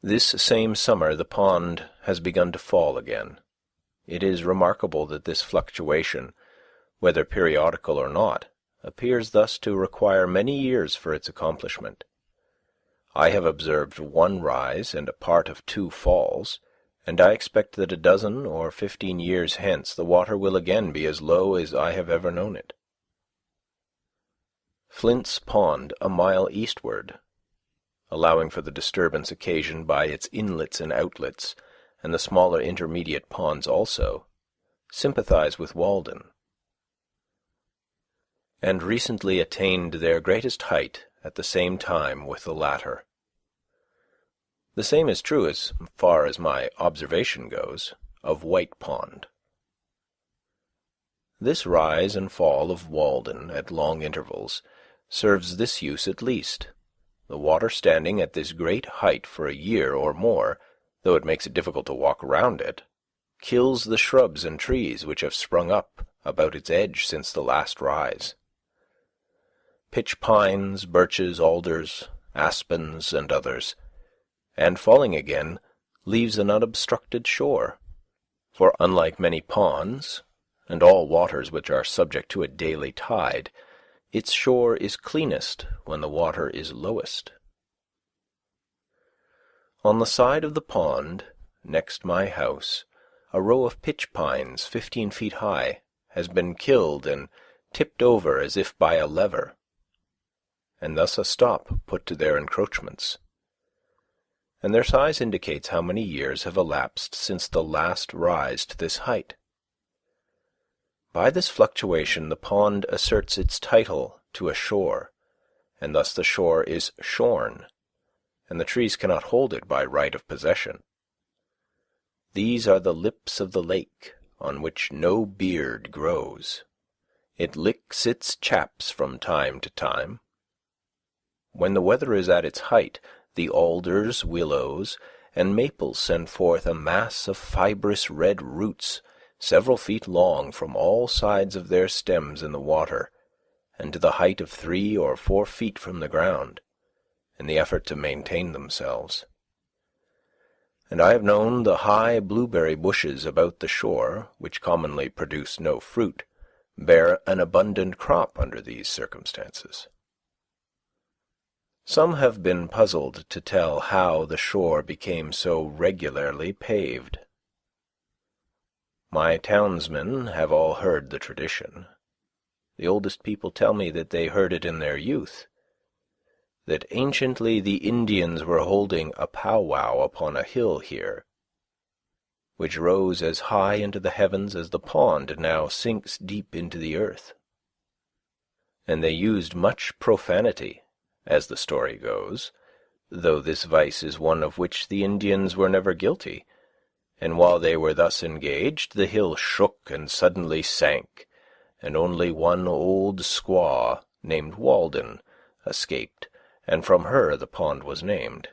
This same summer the pond has begun to fall again. It is remarkable that this fluctuation, whether periodical or not, appears thus to require many years for its accomplishment. I have observed 1 rise and a part of 2 falls, and I expect that a dozen or 15 years hence the water will again be as low as I have ever known it. Flint's Pond a mile eastward, allowing for the disturbance occasioned by its inlets and outlets, and the smaller intermediate ponds also, sympathize with Walden, and recently attained their greatest height at the same time with the latter. The same is true, as far as my observation goes, of White Pond. This rise and fall of Walden at long intervals serves this use at least. The water standing at this great height for a year or more, though it makes it difficult to walk round it, kills the shrubs and trees which have sprung up about its edge since the last rise. Pitch pines, birches, alders, aspens, and others, and falling again, leaves an unobstructed shore. For unlike many ponds, and all waters which are subject to a daily tide, its shore is cleanest when the water is lowest. On the side of the pond, next my house, a row of pitch pines 15 feet high has been killed and tipped over as if by a lever, and thus a stop put to their encroachments. And their size indicates how many years have elapsed since the last rise to this height. By this fluctuation the pond asserts its title to a shore, and thus the shore is shorn, and the trees cannot hold it by right of possession. These are the lips of the lake, on which no beard grows. It licks its chaps from time to time. When the weather is at its height, the alders, willows, and maples send forth a mass of fibrous red roots several feet long from all sides of their stems in the water, and to the height of 3 or 4 feet from the ground, in the effort to maintain themselves. And I have known the high blueberry bushes about the shore, which commonly produce no fruit, bear an abundant crop under these circumstances. Some have been puzzled to tell how the shore became so regularly paved. My townsmen have all heard the tradition. The oldest people tell me that they heard it in their youth, that anciently the Indians were holding a powwow upon a hill here, which rose as high into the heavens as the pond now sinks deep into the earth. And they used much profanity, as the story goes, though this vice is one of which the Indians were never guilty, and while they were thus engaged, the hill shook and suddenly sank, and only one old squaw, named Walden, escaped, and from her the pond was named.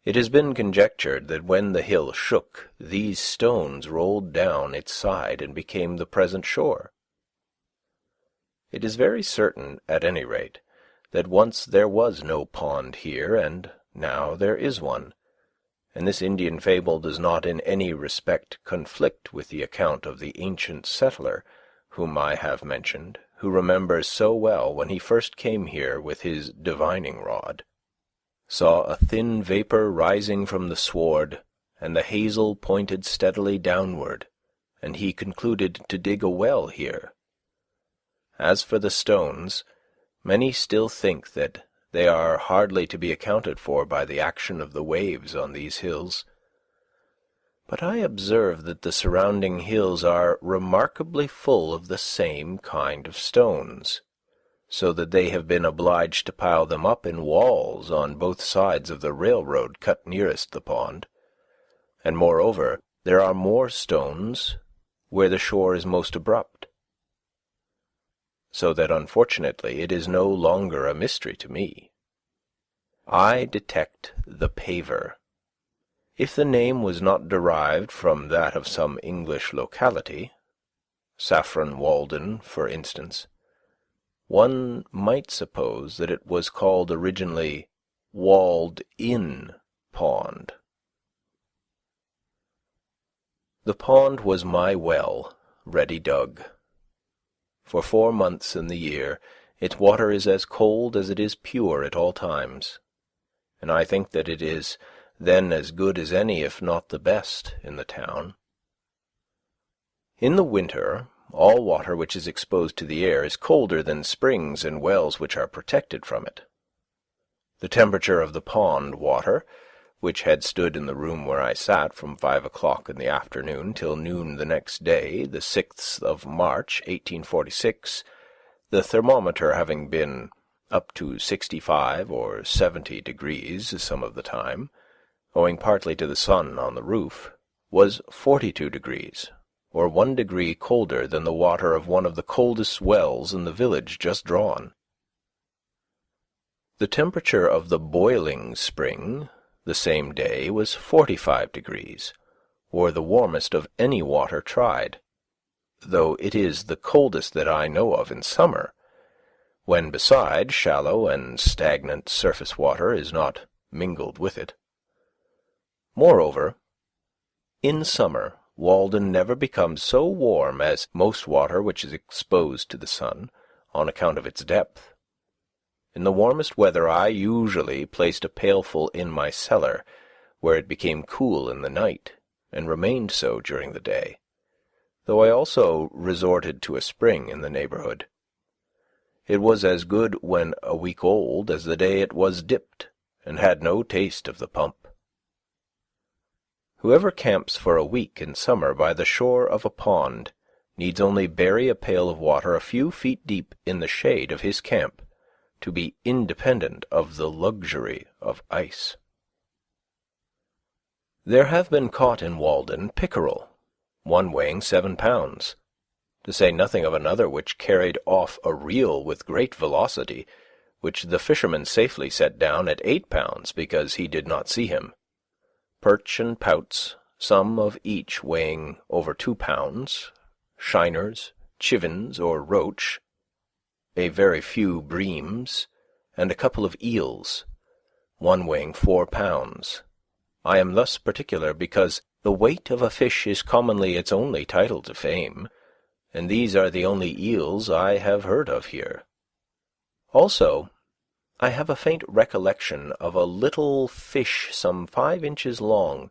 It has been conjectured that when the hill shook, these stones rolled down its side and became the present shore. It is very certain, at any rate, that once there was no pond here, and now there is one, and this Indian fable does not in any respect conflict with the account of the ancient settler, whom I have mentioned, who remembers so well when he first came here with his divining rod, saw a thin vapour rising from the sward, and the hazel pointed steadily downward, and he concluded to dig a well here. As for the stones, many still think that they are hardly to be accounted for by the action of the waves on these hills. But I observe that the surrounding hills are remarkably full of the same kind of stones, so that they have been obliged to pile them up in walls on both sides of the railroad cut nearest the pond. And moreover, there are more stones where the shore is most abrupt, so that unfortunately it is no longer a mystery to me. I detect the paver. If the name was not derived from that of some English locality, Saffron Walden, for instance, one might suppose that it was called originally Walled-in Pond. The pond was my well, ready dug. For 4 months in the year, its water is as cold as it is pure at all times, and I think that it is then as good as any, if not the best, in the town. In the winter, all water which is exposed to the air is colder than springs and wells which are protected from it. The temperature of the pond water, which had stood in the room where I sat from 5 o'clock in the afternoon till noon the next day, the 6th of March, 1846, the thermometer having been up to 65 or 70 degrees some of the time, owing partly to the sun on the roof, was 42 degrees, or 1 degree colder than the water of one of the coldest wells in the village just drawn. The temperature of the boiling spring the same day was 45 degrees, or the warmest of any water tried, though it is the coldest that I know of in summer, when beside shallow and stagnant surface water is not mingled with it. Moreover, in summer Walden never becomes so warm as most water which is exposed to the sun, on account of its depth. In the warmest weather I usually placed a pailful in my cellar, where it became cool in the night, and remained so during the day, though I also resorted to a spring in the neighbourhood. It was as good when a week old as the day it was dipped, and had no taste of the pump. Whoever camps for a week in summer by the shore of a pond needs only bury a pail of water a few feet deep in the shade of his camp to be independent of the luxury of ice. There have been caught in Walden pickerel, one weighing 7 pounds, to say nothing of another which carried off a reel with great velocity, which the fisherman safely set down at 8 pounds because he did not see him. Perch and pouts, some of each weighing over 2 pounds, shiners, chivens or roach, a very few breams, and a couple of eels, one weighing 4 pounds. I am thus particular because the weight of a fish is commonly its only title to fame, and these are the only eels I have heard of here. Also, I have a faint recollection of a little fish some 5 inches long,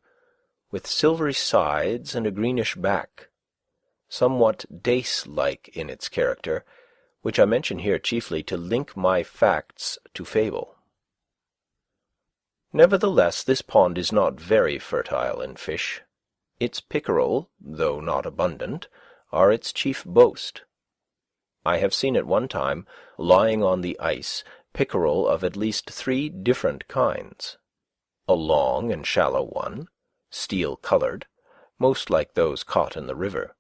with silvery sides and a greenish back, somewhat dace-like in its character, which I mention here chiefly to link my facts to fable. Nevertheless, this pond is not very fertile in fish. Its pickerel, though not abundant, are its chief boast. I have seen at one time, lying on the ice, pickerel of at least 3 different kinds. A long and shallow one, steel-coloured, most like those caught in the river.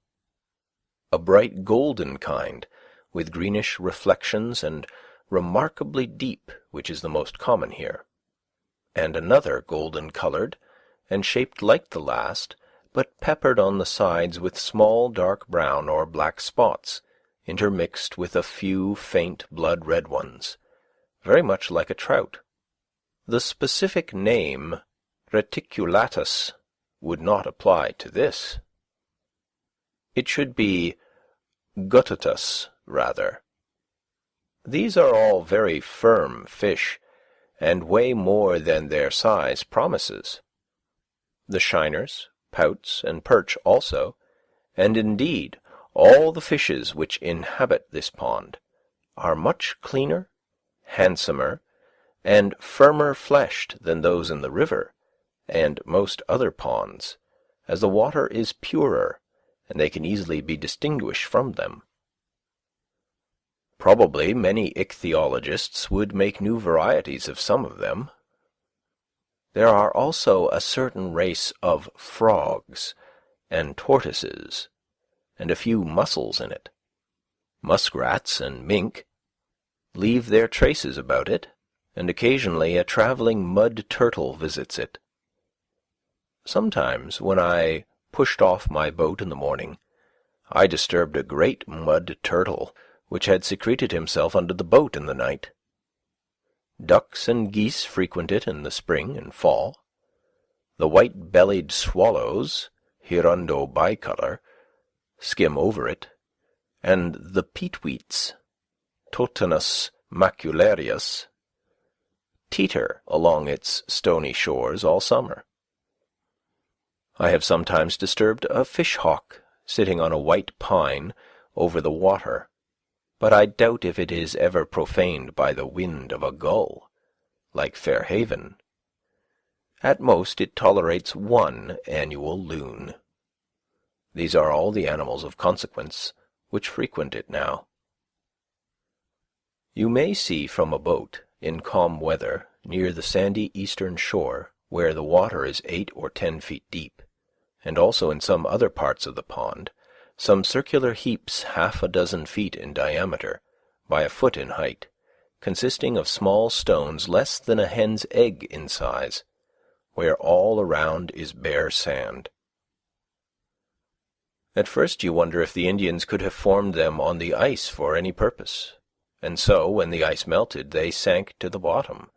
A bright golden kind, with greenish reflections and remarkably deep, which is the most common here. And another golden-coloured, and shaped like the last, but peppered on the sides with small dark brown or black spots, intermixed with a few faint blood-red ones, very much like a trout. The specific name reticulatus would not apply to this. It should be guttatus, rather. These are all very firm fish, and weigh more than their size promises. The shiners, pouts, and perch also, and indeed all the fishes which inhabit this pond, are much cleaner, handsomer, and firmer-fleshed than those in the river, and most other ponds, as the water is purer, and they can easily be distinguished from them. Probably many ichthyologists would make new varieties of some of them. There are also a certain race of frogs and tortoises, and a few mussels in it. Muskrats and mink leave their traces about it, and occasionally a travelling mud turtle visits it. Sometimes, when I pushed off my boat in the morning, I disturbed a great mud turtle, which had secreted himself under the boat in the night. Ducks and geese frequent it in the spring and fall. The white-bellied swallows, hirundo bicolor, skim over it, and the peetweets, Totanus macularius, teeter along its stony shores all summer. I have sometimes disturbed a fish-hawk sitting on a white pine over the water, but I doubt if it is ever profaned by the wind of a gull, like Fair Haven. At most it tolerates one annual loon. These are all the animals of consequence which frequent it now. You may see from a boat, in calm weather, near the sandy eastern shore, where the water is 8 or 10 feet deep, and also in some other parts of the pond, some circular heaps 6 feet in diameter, by a foot in height, consisting of small stones less than a hen's egg in size, where all around is bare sand. At first you wonder if the Indians could have formed them on the ice for any purpose, and so, when the ice melted, they sank to the bottom.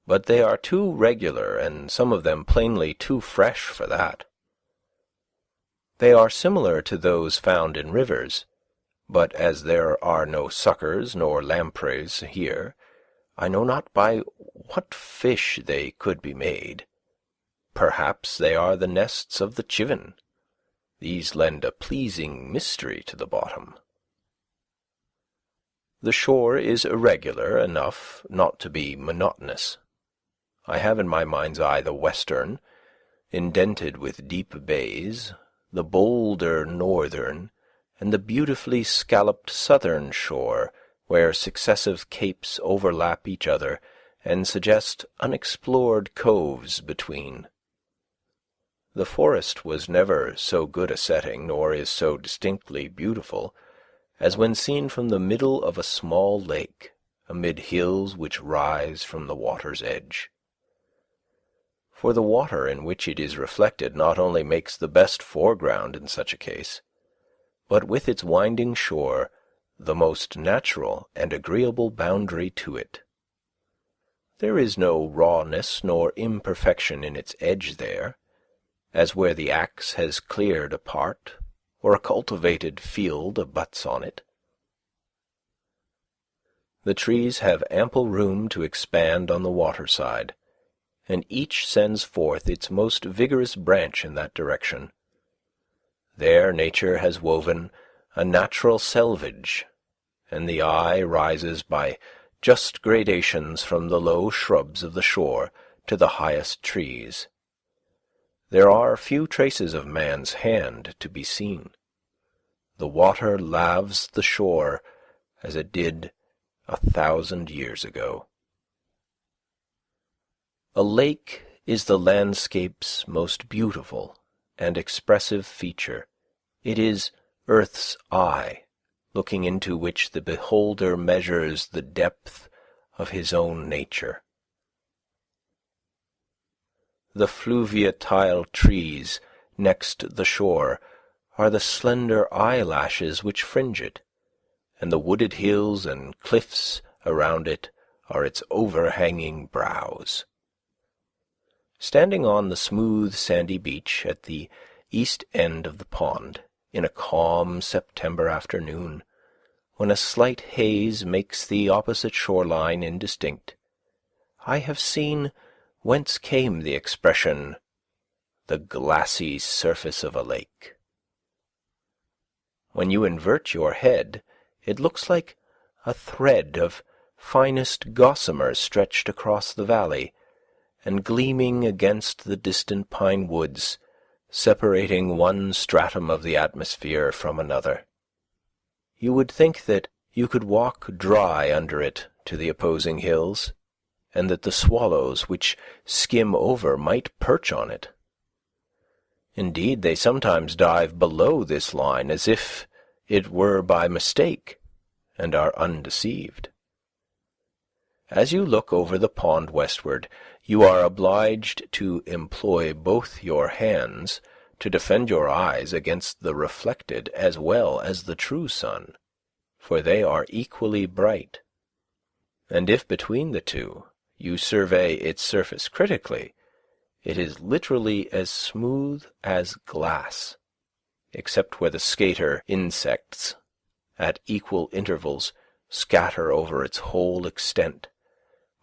But they are too regular, and some of them plainly too fresh for that. They are similar to those found in rivers, but as there are no suckers nor lampreys here, I know not by what fish they could be made. Perhaps they are the nests of the chivin. These lend a pleasing mystery to the bottom. The shore is irregular enough not to be monotonous. I have in my mind's eye the western, indented with deep bays, the bolder northern, and the beautifully scalloped southern shore, where successive capes overlap each other and suggest unexplored coves between. The forest was never so good a setting, nor is so distinctly beautiful, as when seen from the middle of a small lake, amid hills which rise from the water's edge. For the water in which it is reflected not only makes the best foreground in such a case, but with its winding shore the most natural and agreeable boundary to it. There is no rawness nor imperfection in its edge there, as where the axe has cleared a part, or a cultivated field abuts on it. The trees have ample room to expand on the water side, and each sends forth its most vigorous branch in that direction. There nature has woven a natural selvage, and the eye rises by just gradations from the low shrubs of the shore to the highest trees. There are few traces of man's hand to be seen. The water laves the shore as it did 1,000 years ago. A lake is the landscape's most beautiful and expressive feature. It is earth's eye, looking into which the beholder measures the depth of his own nature. The fluviatile trees next the shore are the slender eyelashes which fringe it, and the wooded hills and cliffs around it are its overhanging brows. Standing on the smooth sandy beach at the east end of the pond, in a calm September afternoon, when a slight haze makes the opposite shoreline indistinct, I have seen whence came the expression, the glassy surface of a lake. When you invert your head, it looks like a thread of finest gossamer stretched across the valley, and gleaming against the distant pine woods, separating one stratum of the atmosphere from another. You would think that you could walk dry under it to the opposing hills, and that the swallows which skim over might perch on it. Indeed, they sometimes dive below this line as if it were by mistake, and are undeceived. As you look over the pond westward, you are obliged to employ both your hands to defend your eyes against the reflected as well as the true sun, for they are equally bright. And if between the two you survey its surface critically, it is literally as smooth as glass, except where the skater insects, at equal intervals, scatter over its whole extent,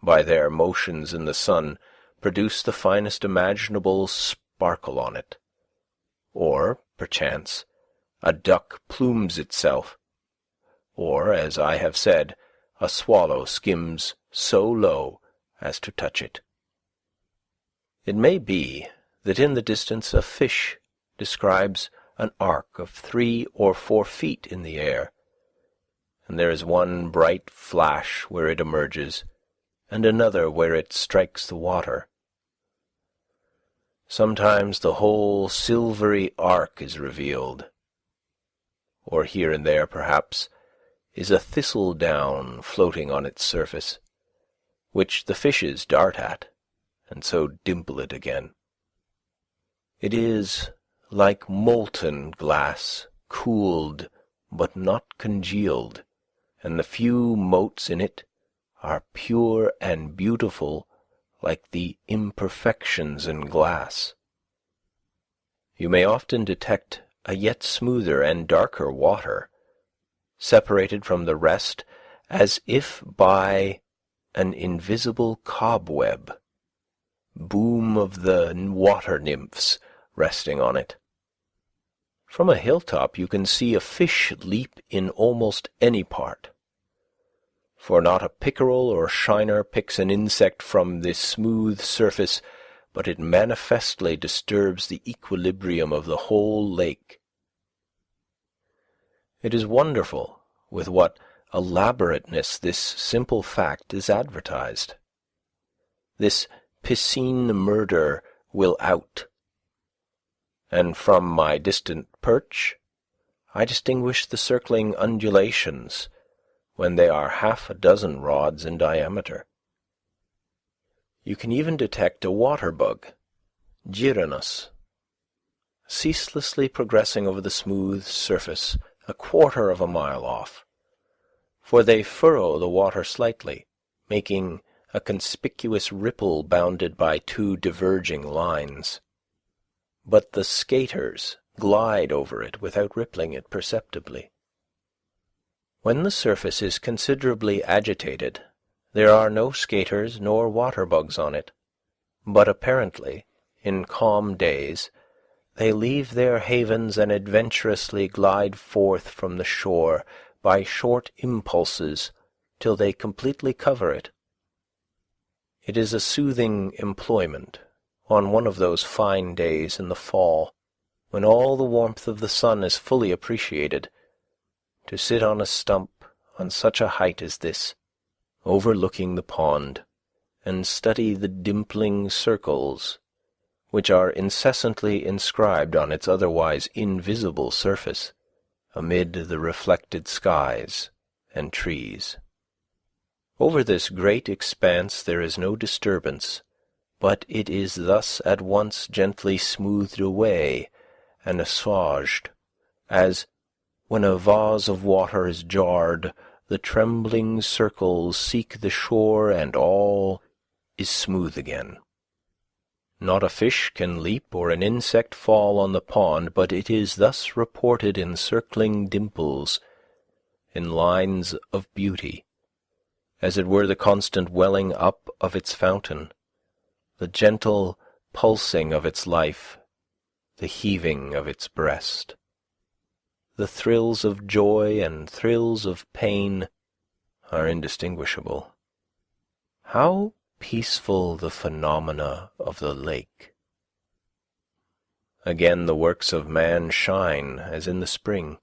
by their motions in the sun, produce the finest imaginable sparkle on it, or, perchance, a duck plumes itself, or, as I have said, a swallow skims so low as to touch it. It may be that in the distance a fish describes an arc of 3 or 4 feet in the air, and there is one bright flash where it emerges, and another where it strikes the water. Sometimes the whole silvery arc is revealed, or here and there, perhaps, is a thistledown floating on its surface, which the fishes dart at, and so dimple it again. It is like molten glass, cooled but not congealed, and the few motes in it are pure and beautiful like the imperfections in glass. You may often detect a yet smoother and darker water, separated from the rest as if by an invisible cobweb, boom of the water nymphs resting on it. From a hilltop you can see a fish leap in almost any part, for not a pickerel or shiner picks an insect from this smooth surface, but it manifestly disturbs the equilibrium of the whole lake. It is wonderful with what elaborateness this simple fact is advertised. This piscine murder will out, and from my distant perch I distinguish the circling undulations when they are 6 rods in diameter. You can even detect a water-bug, Gyrinus, ceaselessly progressing over the smooth surface 1/4 of a mile off, for they furrow the water slightly, making a conspicuous ripple bounded by 2 diverging lines. But the skaters glide over it without rippling it perceptibly. When the surface is considerably agitated, there are no skaters nor water-bugs on it, but apparently, in calm days, they leave their havens and adventurously glide forth from the shore by short impulses till they completely cover it. It is a soothing employment, on one of those fine days in the fall, when all the warmth of the sun is fully appreciated, to sit on a stump on such a height as this, overlooking the pond, and study the dimpling circles which are incessantly inscribed on its otherwise invisible surface, amid the reflected skies and trees. Over this great expanse there is no disturbance, but it is thus at once gently smoothed away and assuaged, as, when a vase of water is jarred, the trembling circles seek the shore and all is smooth again. Not a fish can leap or an insect fall on the pond, but it is thus reported in circling dimples, in lines of beauty, as it were the constant welling up of its fountain, the gentle pulsing of its life, the heaving of its breast. The thrills of joy and thrills of pain are indistinguishable. How peaceful the phenomena of the lake! Again the works of man shine as in the spring.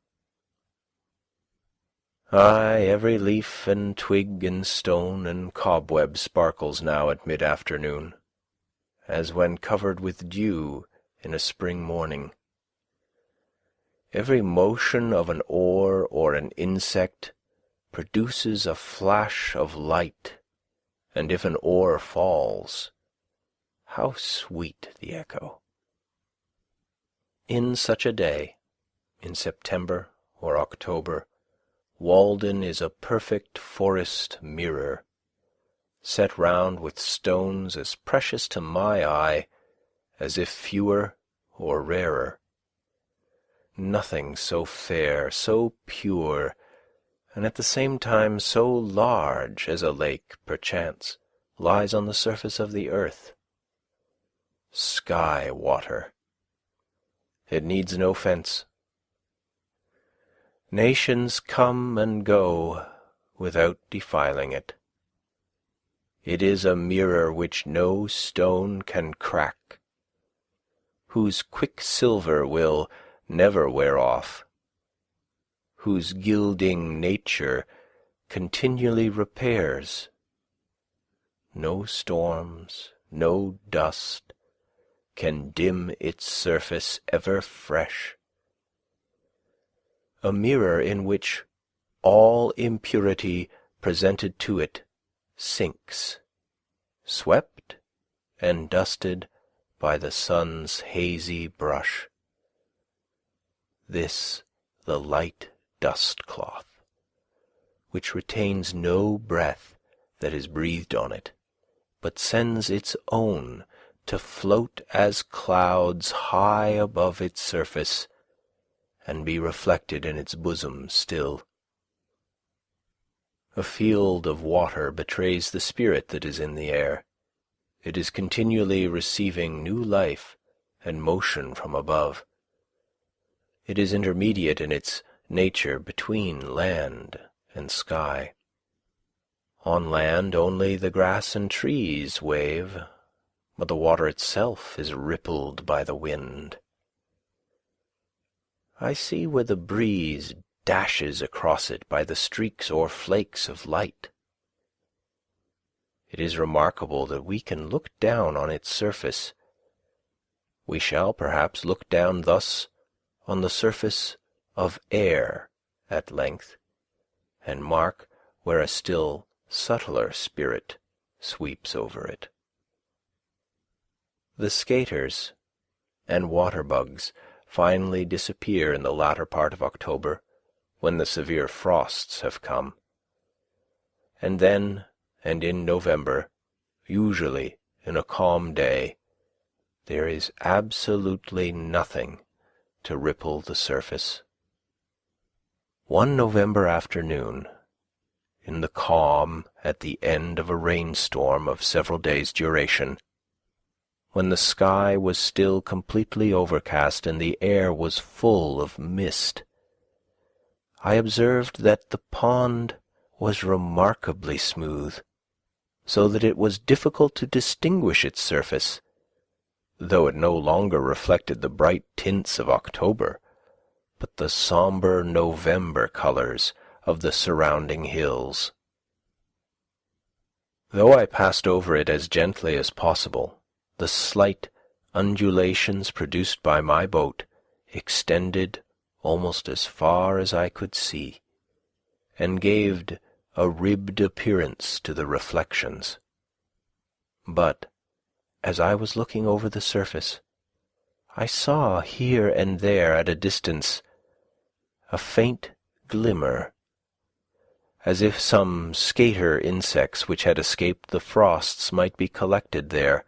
Aye, every leaf and twig and stone and cobweb sparkles now at mid-afternoon, as when covered with dew in a spring morning. Every motion of an oar or an insect produces a flash of light, and if an oar falls, how sweet the echo! In such a day, in September or October, Walden is a perfect forest mirror, set round with stones as precious to my eye as if fewer or rarer. Nothing so fair, so pure, and at the same time so large as a lake, perchance, lies on the surface of the earth. Sky water. It needs no fence. Nations come and go without defiling it. It is a mirror which no stone can crack, whose quicksilver will never wear off, whose gilding nature continually repairs. No storms, no dust can dim its surface ever fresh. A mirror in which all impurity presented to it sinks, swept and dusted by the sun's hazy brush. This the light dust cloth, which retains no breath that is breathed on it, but sends its own to float as clouds high above its surface, and be reflected in its bosom still. A field of water betrays the spirit that is in the air. It is continually receiving new life and motion from above. It is intermediate in its nature between land and sky. On land only the grass and trees wave, but the water itself is rippled by the wind. I see where the breeze dashes across it by the streaks or flakes of light. It is remarkable that we can look down on its surface. We shall perhaps look down thus on the surface of air at length, and mark where a still subtler spirit sweeps over it. The skaters and water-bugs finally disappear in the latter part of October, when the severe frosts have come. And then, and in November, usually in a calm day, there is absolutely nothing to ripple the surface. One November afternoon, in the calm at the end of a rainstorm of several days' duration, when the sky was still completely overcast and the air was full of mist, I observed that the pond was remarkably smooth, so that it was difficult to distinguish its surface, though it no longer reflected the bright tints of October, but the sombre November colours of the surrounding hills. Though I passed over it as gently as possible, the slight undulations produced by my boat extended almost as far as I could see, and gave a ribbed appearance to the reflections. But, as I was looking over the surface, I saw here and there at a distance a faint glimmer, as if some skater insects which had escaped the frosts might be collected there,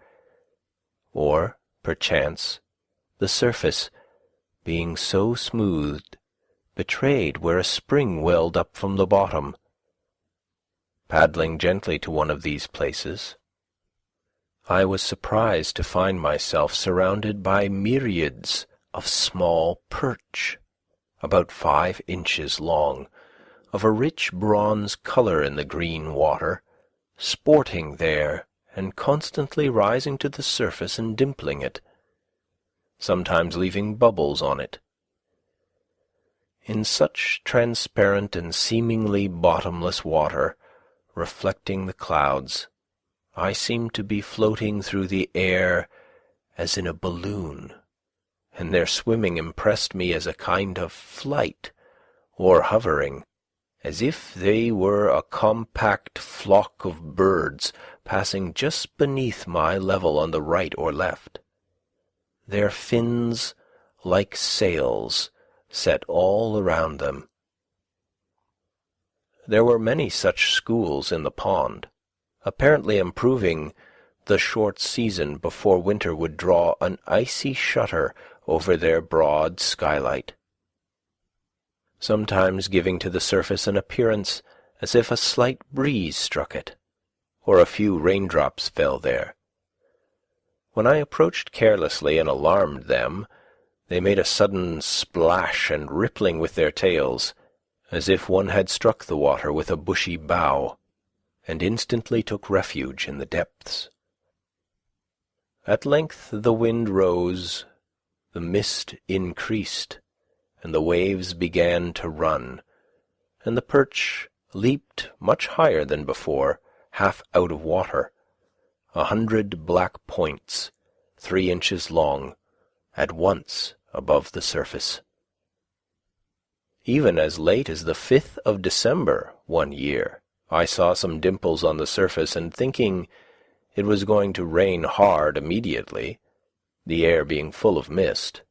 or, perchance, the surface, being so smoothed, betrayed where a spring welled up from the bottom. Paddling gently to one of these places, I was surprised to find myself surrounded by myriads of small perch, about 5 inches long, of a rich bronze colour in the green water, sporting there and constantly rising to the surface and dimpling it, sometimes leaving bubbles on it. In such transparent and seemingly bottomless water, reflecting the clouds, I seemed to be floating through the air as in a balloon, and their swimming impressed me as a kind of flight, or hovering, as if they were a compact flock of birds passing just beneath my level on the right or left, their fins like sails set all around them. There were many such schools in the pond, apparently improving the short season before winter would draw an icy shutter over their broad skylight, sometimes giving to the surface an appearance as if a slight breeze struck it, or a few raindrops fell there. When I approached carelessly and alarmed them, they made a sudden splash and rippling with their tails, as if one had struck the water with a bushy bough, and instantly took refuge in the depths. At length the wind rose, the mist increased, and the waves began to run, and the perch leaped much higher than before, half out of water, 100 black points, 3 inches long, at once above the surface. Even as late as the 5th of December one year, I saw some dimples on the surface, and thinking it was going to rain hard immediately, the air being full of mist,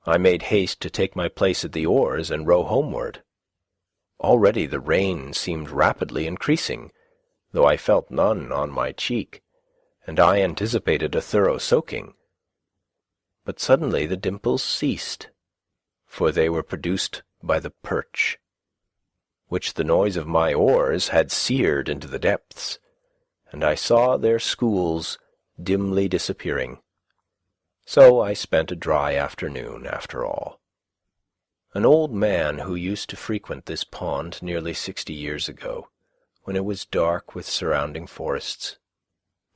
I made haste to take my place at the oars and row homeward. Already the rain seemed rapidly increasing, though I felt none on my cheek, and I anticipated a thorough soaking. But suddenly the dimples ceased, for they were produced by the perch, which the noise of my oars had seared into the depths, and I saw their schools dimly disappearing. So I spent a dry afternoon, after all. An old man who used to frequent this pond nearly 60 years ago, when it was dark with surrounding forests,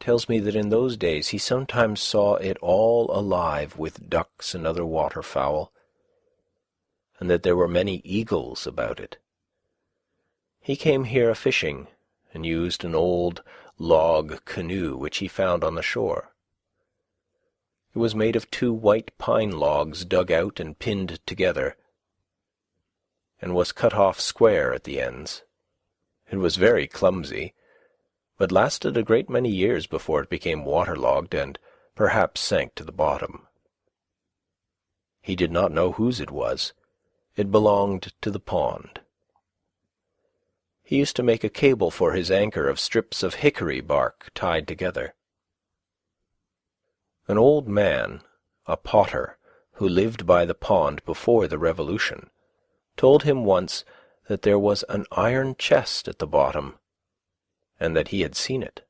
tells me that in those days he sometimes saw it all alive with ducks and other waterfowl, and that there were many eagles about it. He came here a-fishing, and used an old log canoe which he found on the shore. It was made of 2 white pine logs dug out and pinned together, and was cut off square at the ends. It was very clumsy, but lasted a great many years before it became waterlogged and perhaps sank to the bottom. He did not know whose it was. It belonged to the pond. He used to make a cable for his anchor of strips of hickory bark tied together. An old man, a potter, who lived by the pond before the Revolution, told him once that there was an iron chest at the bottom, and that he had seen it.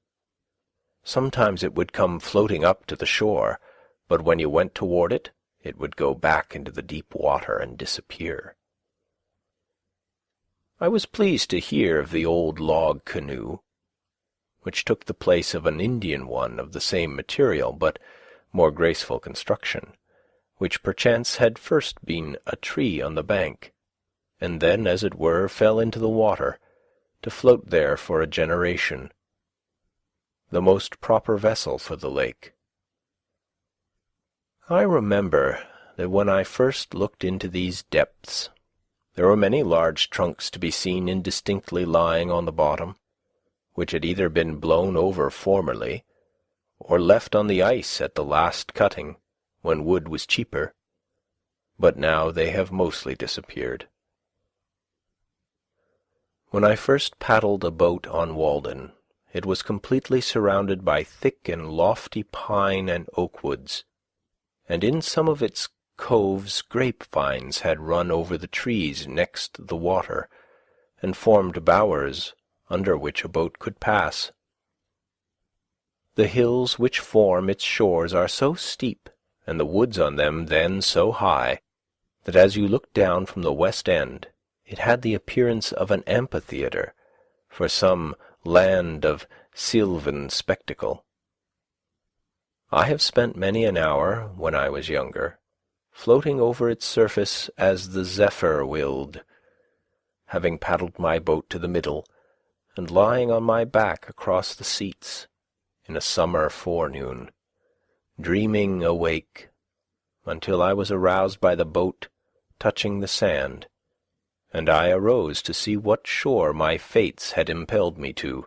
Sometimes it would come floating up to the shore, but when you went toward it, it would go back into the deep water and disappear. I was pleased to hear of the old log canoe, which took the place of an Indian one of the same material but more graceful construction, which perchance had first been a tree on the bank, and then, as it were, fell into the water, to float there for a generation, the most proper vessel for the lake. I remember that when I first looked into these depths, there were many large trunks to be seen indistinctly lying on the bottom, which had either been blown over formerly, or left on the ice at the last cutting, when wood was cheaper, but now they have mostly disappeared. When I first paddled a boat on Walden, it was completely surrounded by thick and lofty pine and oak woods, and in some of its coves grapevines had run over the trees next the water, and formed bowers under which a boat could pass. The hills which form its shores are so steep, and the woods on them then so high, that as you looked down from the west end, it had the appearance of an amphitheatre for some land of sylvan spectacle. I have spent many an hour, when I was younger, floating over its surface as the zephyr willed, having paddled my boat to the middle, and lying on my back across the seats, in a summer forenoon, dreaming awake, until I was aroused by the boat touching the sand, and I arose to see what shore my fates had impelled me to.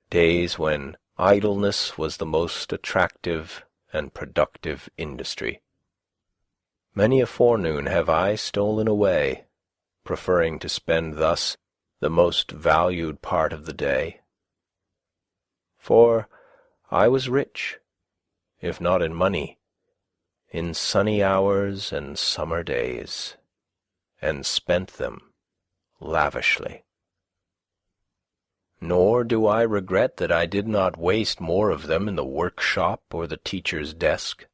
Days when idleness was the most attractive and productive industry. Many a forenoon have I stolen away, preferring to spend thus the most valued part of the day. For I was rich, if not in money, in sunny hours and summer days, and spent them lavishly. Nor do I regret that I did not waste more of them in the workshop or the teacher's desk.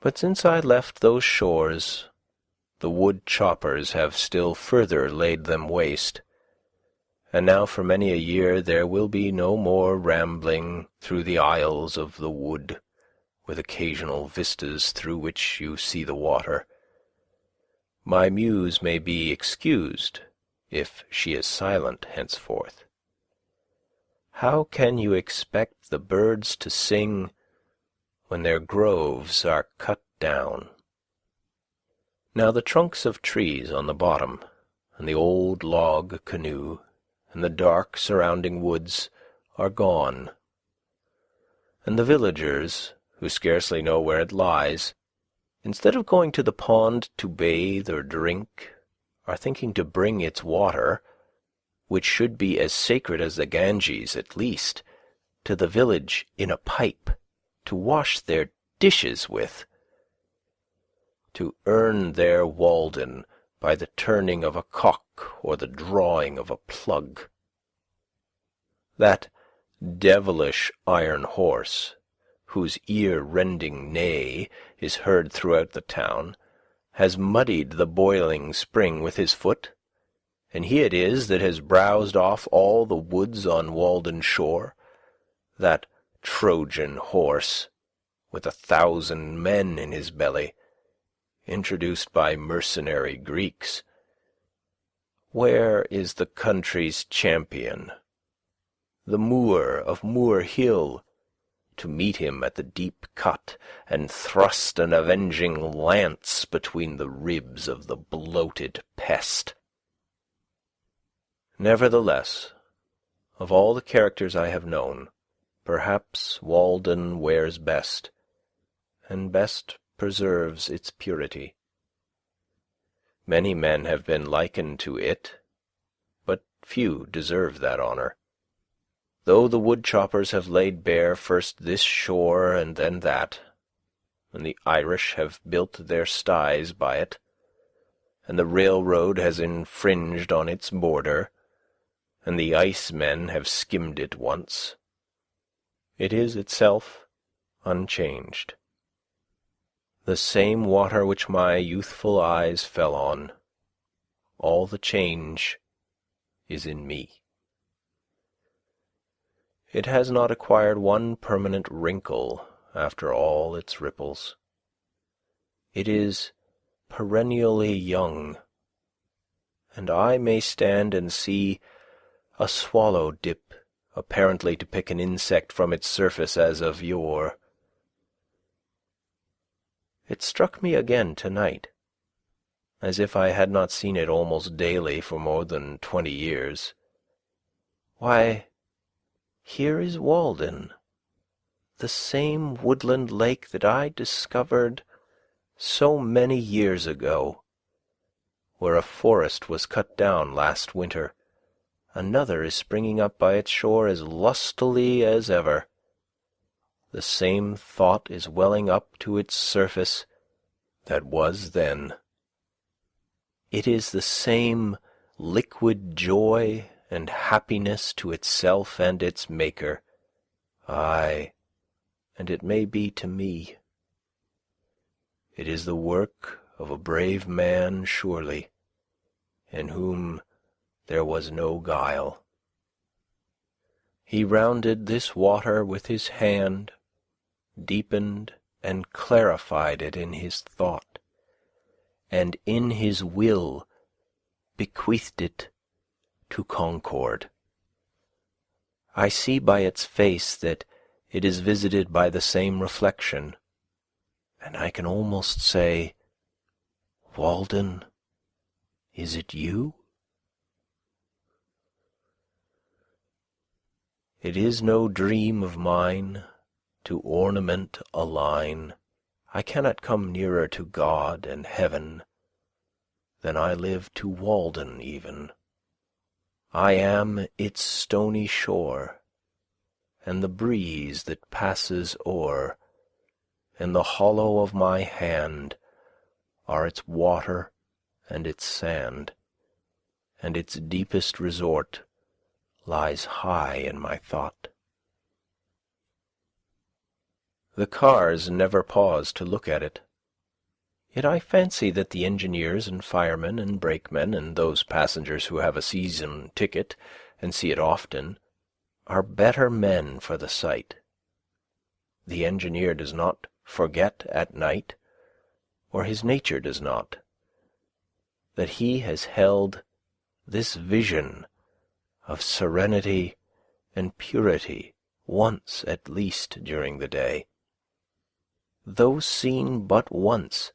But since I left those shores, the wood choppers have still further laid them waste, and now for many a year there will be no more rambling through the aisles of the wood, with occasional vistas through which you see the water. My muse may be excused if she is silent henceforth. How can you expect the birds to sing when their groves are cut down? Now the trunks of trees on the bottom, and the old log canoe, and the dark surrounding woods are gone, and the villagers, who scarcely know where it lies, instead of going to the pond to bathe or drink, are thinking to bring its water, which should be as sacred as the Ganges at least, to the village in a pipe, to wash their dishes with, to earn their Walden by the turning of a cock or the drawing of a plug. That devilish iron horse, whose ear-rending neigh is heard throughout the town, has muddied the boiling spring with his foot, and he it is that has browsed off all the woods on Walden shore, that Trojan horse, with 1,000 men in his belly, introduced by mercenary Greeks. Where is the country's champion, the Moor of Moor Hill, to meet him at the deep cut and thrust an avenging lance between the ribs of the bloated pest? Nevertheless, of all the characters I have known, perhaps Walden wears best, and best preserves its purity. Many men have been likened to it, but few deserve that honour. Though the wood-choppers have laid bare first this shore and then that, and the Irish have built their styes by it, and the railroad has infringed on its border, and the ice-men have skimmed it once, it is itself unchanged. The same water which my youthful eyes fell on, all the change is in me. It has not acquired one permanent wrinkle after all its ripples. It is perennially young, and I may stand and see a swallow dip, apparently to pick an insect from its surface as of yore. It struck me again tonight, as if I had not seen it almost daily for more than 20 years. Why, here is Walden, the same woodland lake that I discovered so many years ago, where a forest was cut down last winter. Another is springing up by its shore as lustily as ever. The same thought is welling up to its surface that was then. It is the same liquid joy and happiness to itself and its Maker, aye, and it may be to me. It is the work of a brave man, surely, in whom there was no guile. He rounded this water with his hand, deepened and clarified it in his thought, and in his will bequeathed it to Concord. I see by its face that it is visited by the same reflection, and I can almost say, Walden, is it you? It is no dream of mine to ornament a line. I cannot come nearer to God and heaven than I live to Walden even. I am its stony shore, and the breeze that passes o'er, in the hollow of my hand are its water and its sand, and its deepest resort lies high in my thought. The cars never pause to look at it. Yet I fancy that the engineers and firemen and brakemen and those passengers who have a season ticket and see it often are better men for the sight. The engineer does not forget at night, or his nature does not, that he has held this vision of serenity and purity once at least during the day. Though seen but once,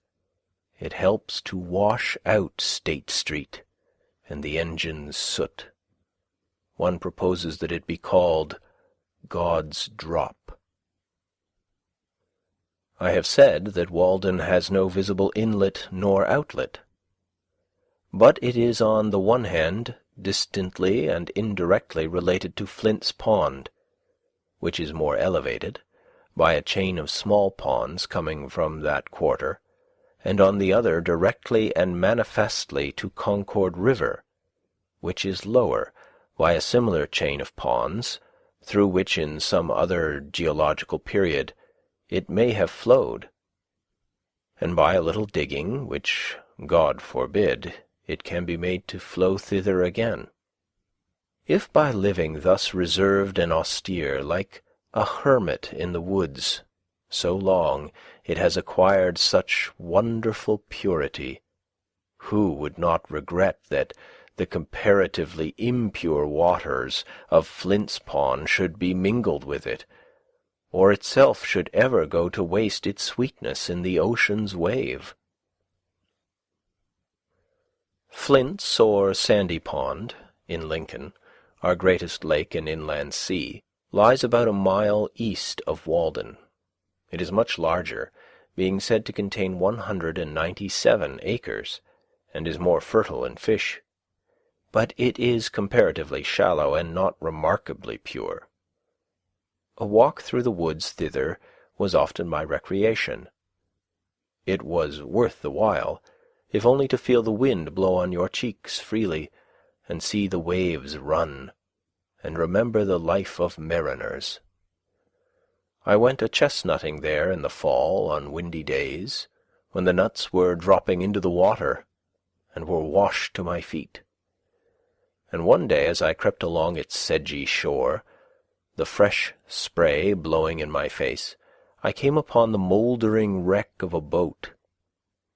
it helps to wash out State Street and the engine's soot. One proposes that it be called God's drop. I have said that Walden has no visible inlet nor outlet, but it is on the one hand distantly and indirectly related to Flint's Pond, which is more elevated, by a chain of small ponds coming from that quarter, and on the other directly and manifestly to Concord River, which is lower, by a similar chain of ponds, through which in some other geological period it may have flowed, and by a little digging, which, God forbid, it can be made to flow thither again. If by living thus reserved and austere, like a hermit in the woods, so long it has acquired such wonderful purity, who would not regret that the comparatively impure waters of Flint's Pond should be mingled with it, or itself should ever go to waste its sweetness in the ocean's wave? Flint's or Sandy Pond, in Lincoln, our greatest lake and inland sea, lies about a mile east of Walden. It is much larger, being said to contain 197 acres, and is more fertile in fish. But it is comparatively shallow and not remarkably pure. A walk through the woods thither was often my recreation. It was worth the while, if only to feel the wind blow on your cheeks freely, and see the waves run, and remember the life of mariners. I went a-chestnutting there in the fall on windy days, when the nuts were dropping into the water, and were washed to my feet. And one day, as I crept along its sedgy shore, the fresh spray blowing in my face, I came upon the mouldering wreck of a boat,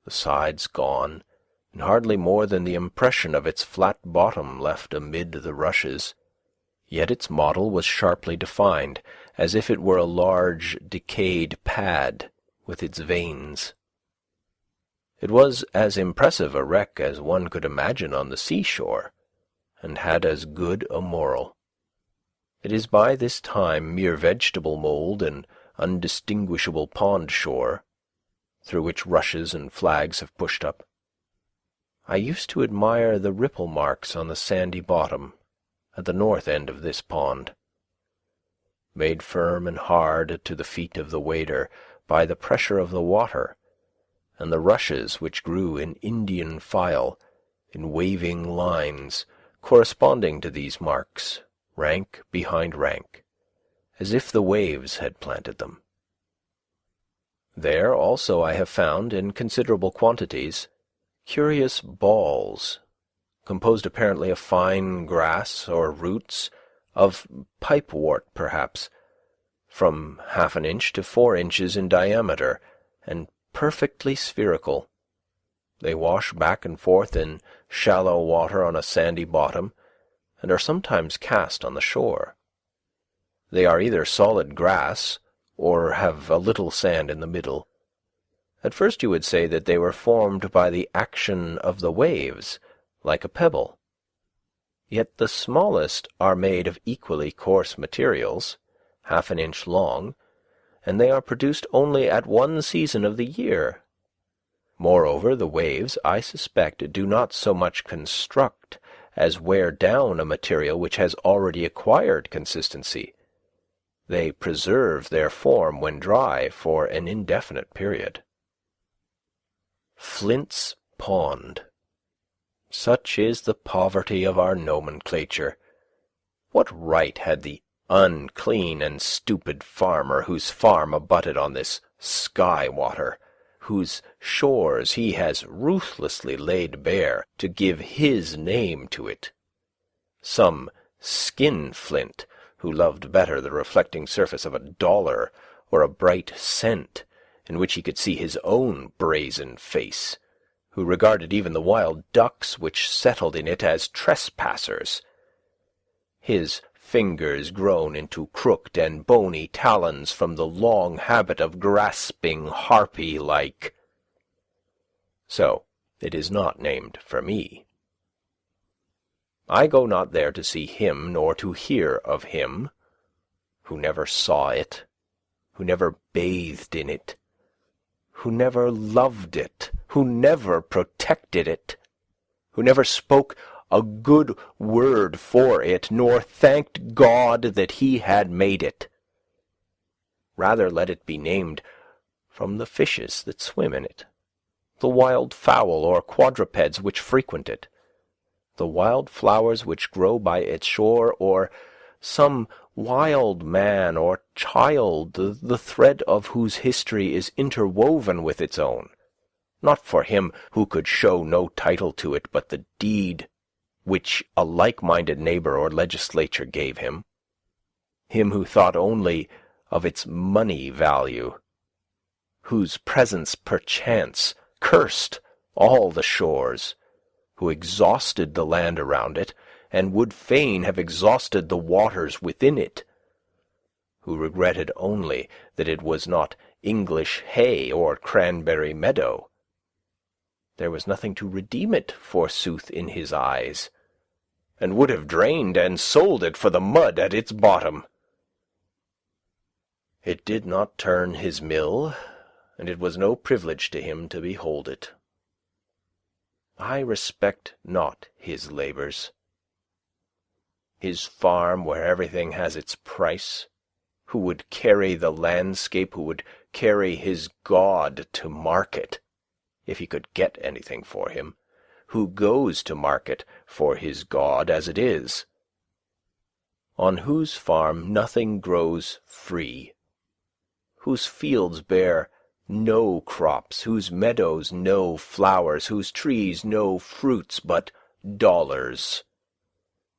the sides gone, and hardly more than the impression of its flat bottom left amid the rushes. Yet its model was sharply defined, as if it were a large decayed pad with its veins. It was as impressive a wreck as one could imagine on the seashore, and had as good a moral. It is by this time mere vegetable mould and undistinguishable pond shore, through which rushes and flags have pushed up. I used to admire the ripple marks on the sandy bottom at the north end of this pond, made firm and hard to the feet of the wader by the pressure of the water, and the rushes which grew in Indian file, in waving lines, corresponding to these marks, rank behind rank, as if the waves had planted them. There also I have found, in considerable quantities, curious balls, composed apparently of fine grass or roots, of pipewort perhaps, from 1/2 inch to 4 inches in diameter, and perfectly spherical. They wash back and forth in shallow water on a sandy bottom, and are sometimes cast on the shore. They are either solid grass, or have a little sand in the middle. At first you would say that they were formed by the action of the waves, like a pebble. Yet the smallest are made of equally coarse materials, 1/2 inch long, and they are produced only at one season of the year. Moreover, the waves, I suspect, do not so much construct as wear down a material which has already acquired consistency. They preserve their form when dry for an indefinite period. Flint's Pond. Such is the poverty of our nomenclature. What right had the unclean and stupid farmer whose farm abutted on this sky water, whose shores he has ruthlessly laid bare to give his name to it. Some skinflint who loved better the reflecting surface of $1 or a bright cent in which he could see his own brazen face, who regarded even the wild ducks which settled in it as trespassers. His fingers grown into crooked and bony talons from the long habit of grasping harpy-like. So it is not named for me. I go not there to see him, nor to hear of him, who never saw it, who never bathed in it, who never loved it, who never protected it, who never spoke a good word for it, nor thanked God that he had made it. Rather let it be named from the fishes that swim in it, the wild fowl or quadrupeds which frequent it, the wild flowers which grow by its shore, or some wild man or child, the thread of whose history is interwoven with its own, not for him who could show no title to it but the deed which a like-minded neighbour or legislature gave him who thought only of its money value, whose presence perchance cursed all the shores, who exhausted the land around it, and would fain have exhausted the waters within it, who regretted only that it was not English hay or cranberry meadow. There was nothing to redeem it, forsooth, in his eyes, and would have drained and sold it for the mud at its bottom. It did not turn his mill, and it was no privilege to him to behold it. I respect not his labours. His farm where everything has its price, who would carry the landscape, who would carry his God to market, if he could get anything for him, who goes to market for his God as it is, on whose farm nothing grows free, whose fields bear no crops, whose meadows no flowers, whose trees no fruits but dollars,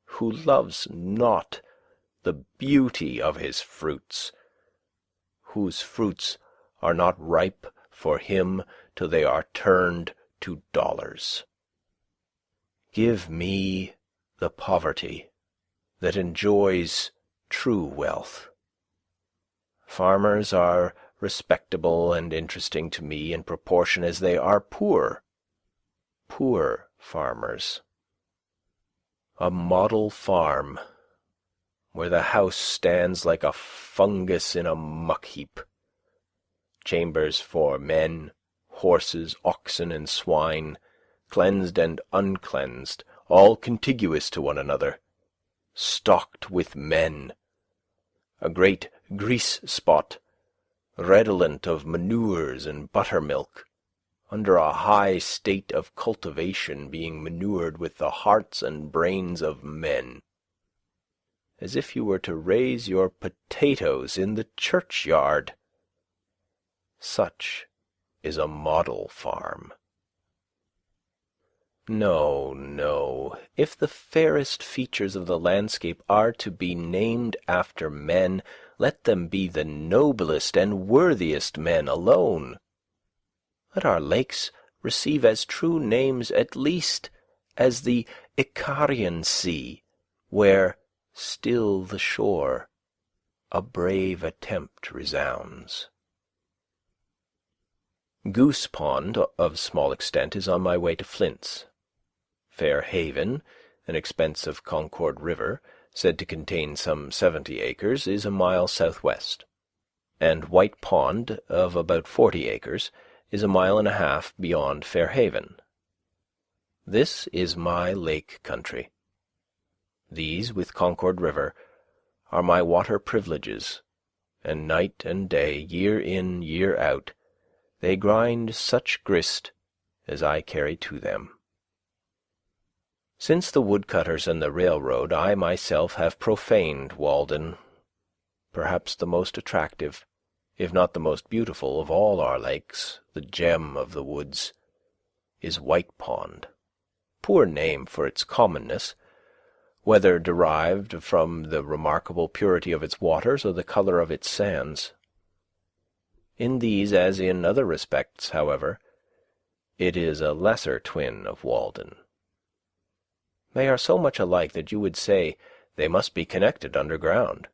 who loves not the beauty of his fruits, whose fruits are not ripe for him till they are turned to dollars. Give me the poverty that enjoys true wealth. Farmers are respectable and interesting to me in proportion as they are poor farmers. A model farm, where the house stands like a fungus in a muck-heap. Chambers for men, horses, oxen, and swine, cleansed and uncleansed, all contiguous to one another, stocked with men. A great grease-spot, redolent of manures and buttermilk, under a high state of cultivation, being manured with the hearts and brains of men, as if you were to raise your potatoes in the churchyard. Such is a model farm. No, no, if the fairest features of the landscape are to be named after men, let them be the noblest and worthiest men alone. Let our lakes receive as true names at least as the Icarian Sea, where still the shore a brave attempt resounds. Goose Pond, of small extent, is on my way to Flint's. Fair Haven, an expensive Concord river, said to contain some 70 acres, is a mile southwest, and White Pond, of about 40 acres, is a mile and a half beyond Fair Haven. This is my lake country. These, with Concord River, are my water privileges, and night and day, year in, year out, they grind such grist as I carry to them. Since the woodcutters and the railroad, I myself have profaned Walden, perhaps the most attractive, if not the most beautiful of all our lakes, the gem of the woods, is White Pond. Poor name for its commonness, whether derived from the remarkable purity of its waters or the colour of its sands. In these, as in other respects, however, it is a lesser twin of Walden. They are so much alike that you would say they must be connected underground.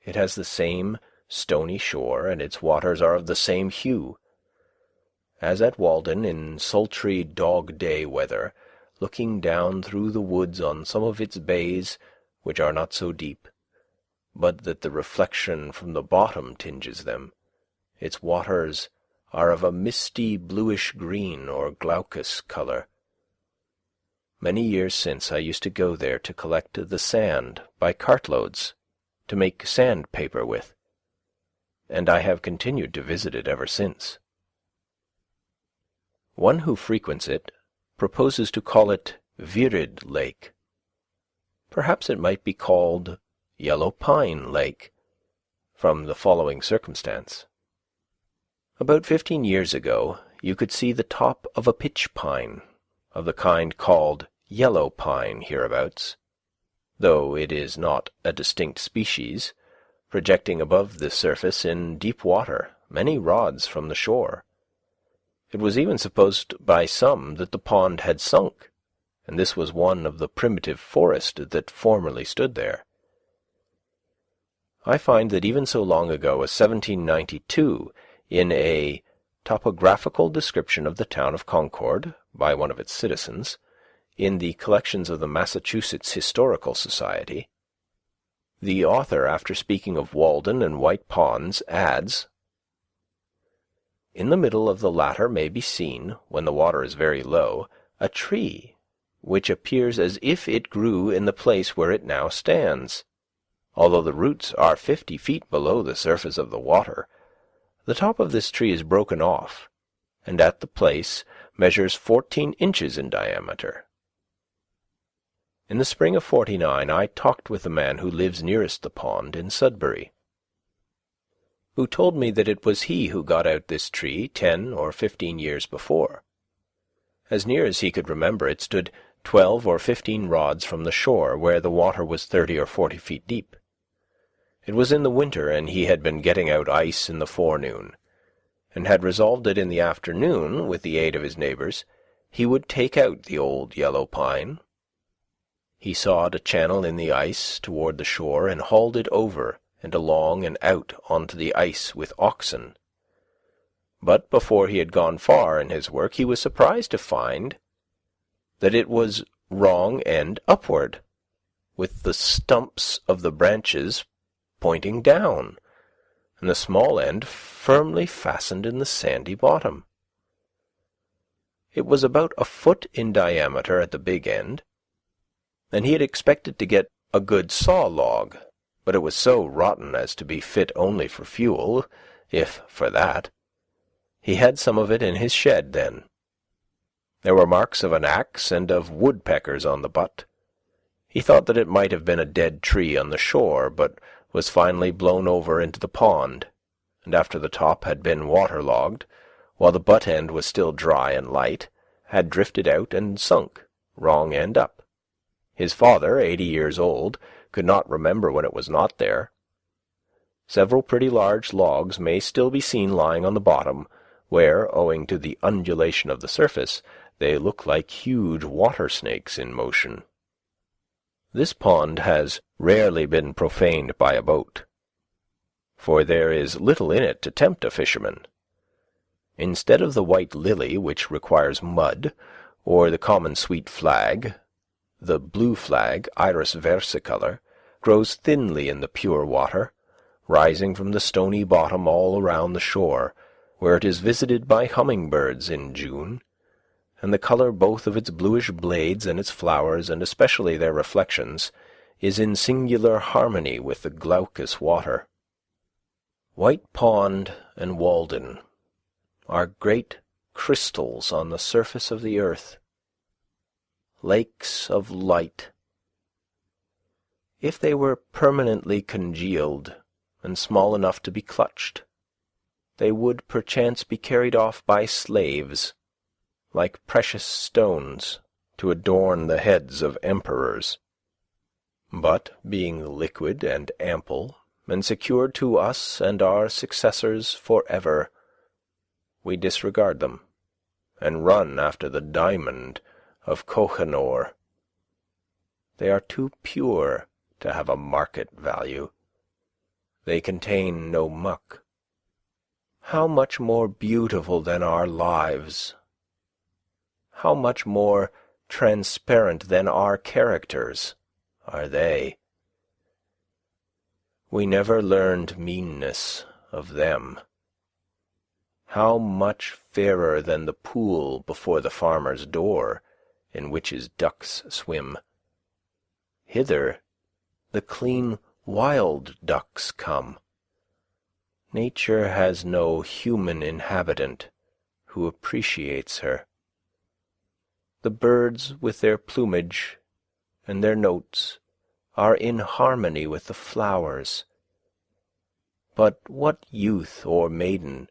It has the same stony shore, and its waters are of the same hue. As at Walden, in sultry dog-day weather, looking down through the woods on some of its bays, which are not so deep, but that the reflection from the bottom tinges them, its waters are of a misty bluish-green or glaucous colour. Many years since I used to go there to collect the sand by cartloads, to make sandpaper with, and I have continued to visit it ever since. One who frequents it proposes to call it Virid Lake. Perhaps it might be called Yellow Pine Lake, from the following circumstance. About 15 years ago, you could see the top of a pitch pine, of the kind called yellow pine hereabouts, though it is not a distinct species, projecting above the surface in deep water, many rods from the shore. It was even supposed by some that the pond had sunk, and this was one of the primitive forest that formerly stood there. I find that even so long ago as 1792, in a topographical description of the town of Concord by one of its citizens, in the collections of the Massachusetts Historical Society, the author, after speaking of Walden and White Ponds, adds, "In the middle of the latter may be seen, when the water is very low, a tree, which appears as if it grew in the place where it now stands. Although the roots are 50 feet below the surface of the water, the top of this tree is broken off, and at the place measures 14 inches in diameter." In the spring of '49 I talked with the man who lives nearest the pond in Sudbury, who told me that it was he who got out this tree 10 or 15 years before. As near as he could remember, it stood 12 or 15 rods from the shore, where the water was 30 or 40 feet deep. It was in the winter, and he had been getting out ice in the forenoon, and had resolved that in the afternoon, with the aid of his neighbours, he would take out the old yellow pine. He sawed a channel in the ice toward the shore, and hauled it over and along and out onto the ice with oxen. But before he had gone far in his work, he was surprised to find that it was wrong end upward, with the stumps of the branches pointing down, and the small end firmly fastened in the sandy bottom. It was about a foot in diameter at the big end, and he had expected to get a good saw log, but it was so rotten as to be fit only for fuel, if for that. He had some of it in his shed then. There were marks of an axe and of woodpeckers on the butt. He thought that it might have been a dead tree on the shore, but was finally blown over into the pond, and after the top had been waterlogged, while the butt end was still dry and light, had drifted out and sunk, wrong end up. His father, 80 years old, could not remember when it was not there. Several pretty large logs may still be seen lying on the bottom, where, owing to the undulation of the surface, they look like huge water snakes in motion. This pond has rarely been profaned by a boat, for there is little in it to tempt a fisherman. Instead of the white lily, which requires mud, or the common sweet flag, the blue flag, Iris versicolor, grows thinly in the pure water, rising from the stony bottom all around the shore, where it is visited by hummingbirds in June, and the colour both of its bluish blades and its flowers, and especially their reflections, is in singular harmony with the glaucous water. White Pond and Walden are great crystals on the surface of the earth, lakes of light. If they were permanently congealed and small enough to be clutched, they would perchance be carried off by slaves, like precious stones, to adorn the heads of emperors. But, being liquid and ample, and secured to us and our successors for ever, we disregard them, and run after the diamond of Kohinoor. They are too pure to have a market value. They contain no muck. How much more beautiful than our lives! How much more transparent than our characters are they! We never learned meanness of them. How much fairer than the pool before the farmer's door, in which his ducks swim. Hither the clean wild ducks come. Nature has no human inhabitant who appreciates her. The birds with their plumage and their notes are in harmony with the flowers. But what youth or maiden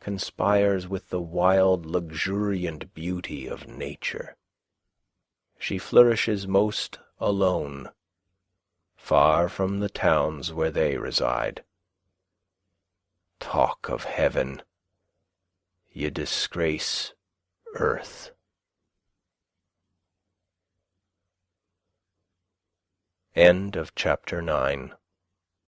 conspires with the wild, luxuriant beauty of nature? She flourishes most alone, far from the towns where they reside. Talk of heaven, ye disgrace earth. End of chapter 9.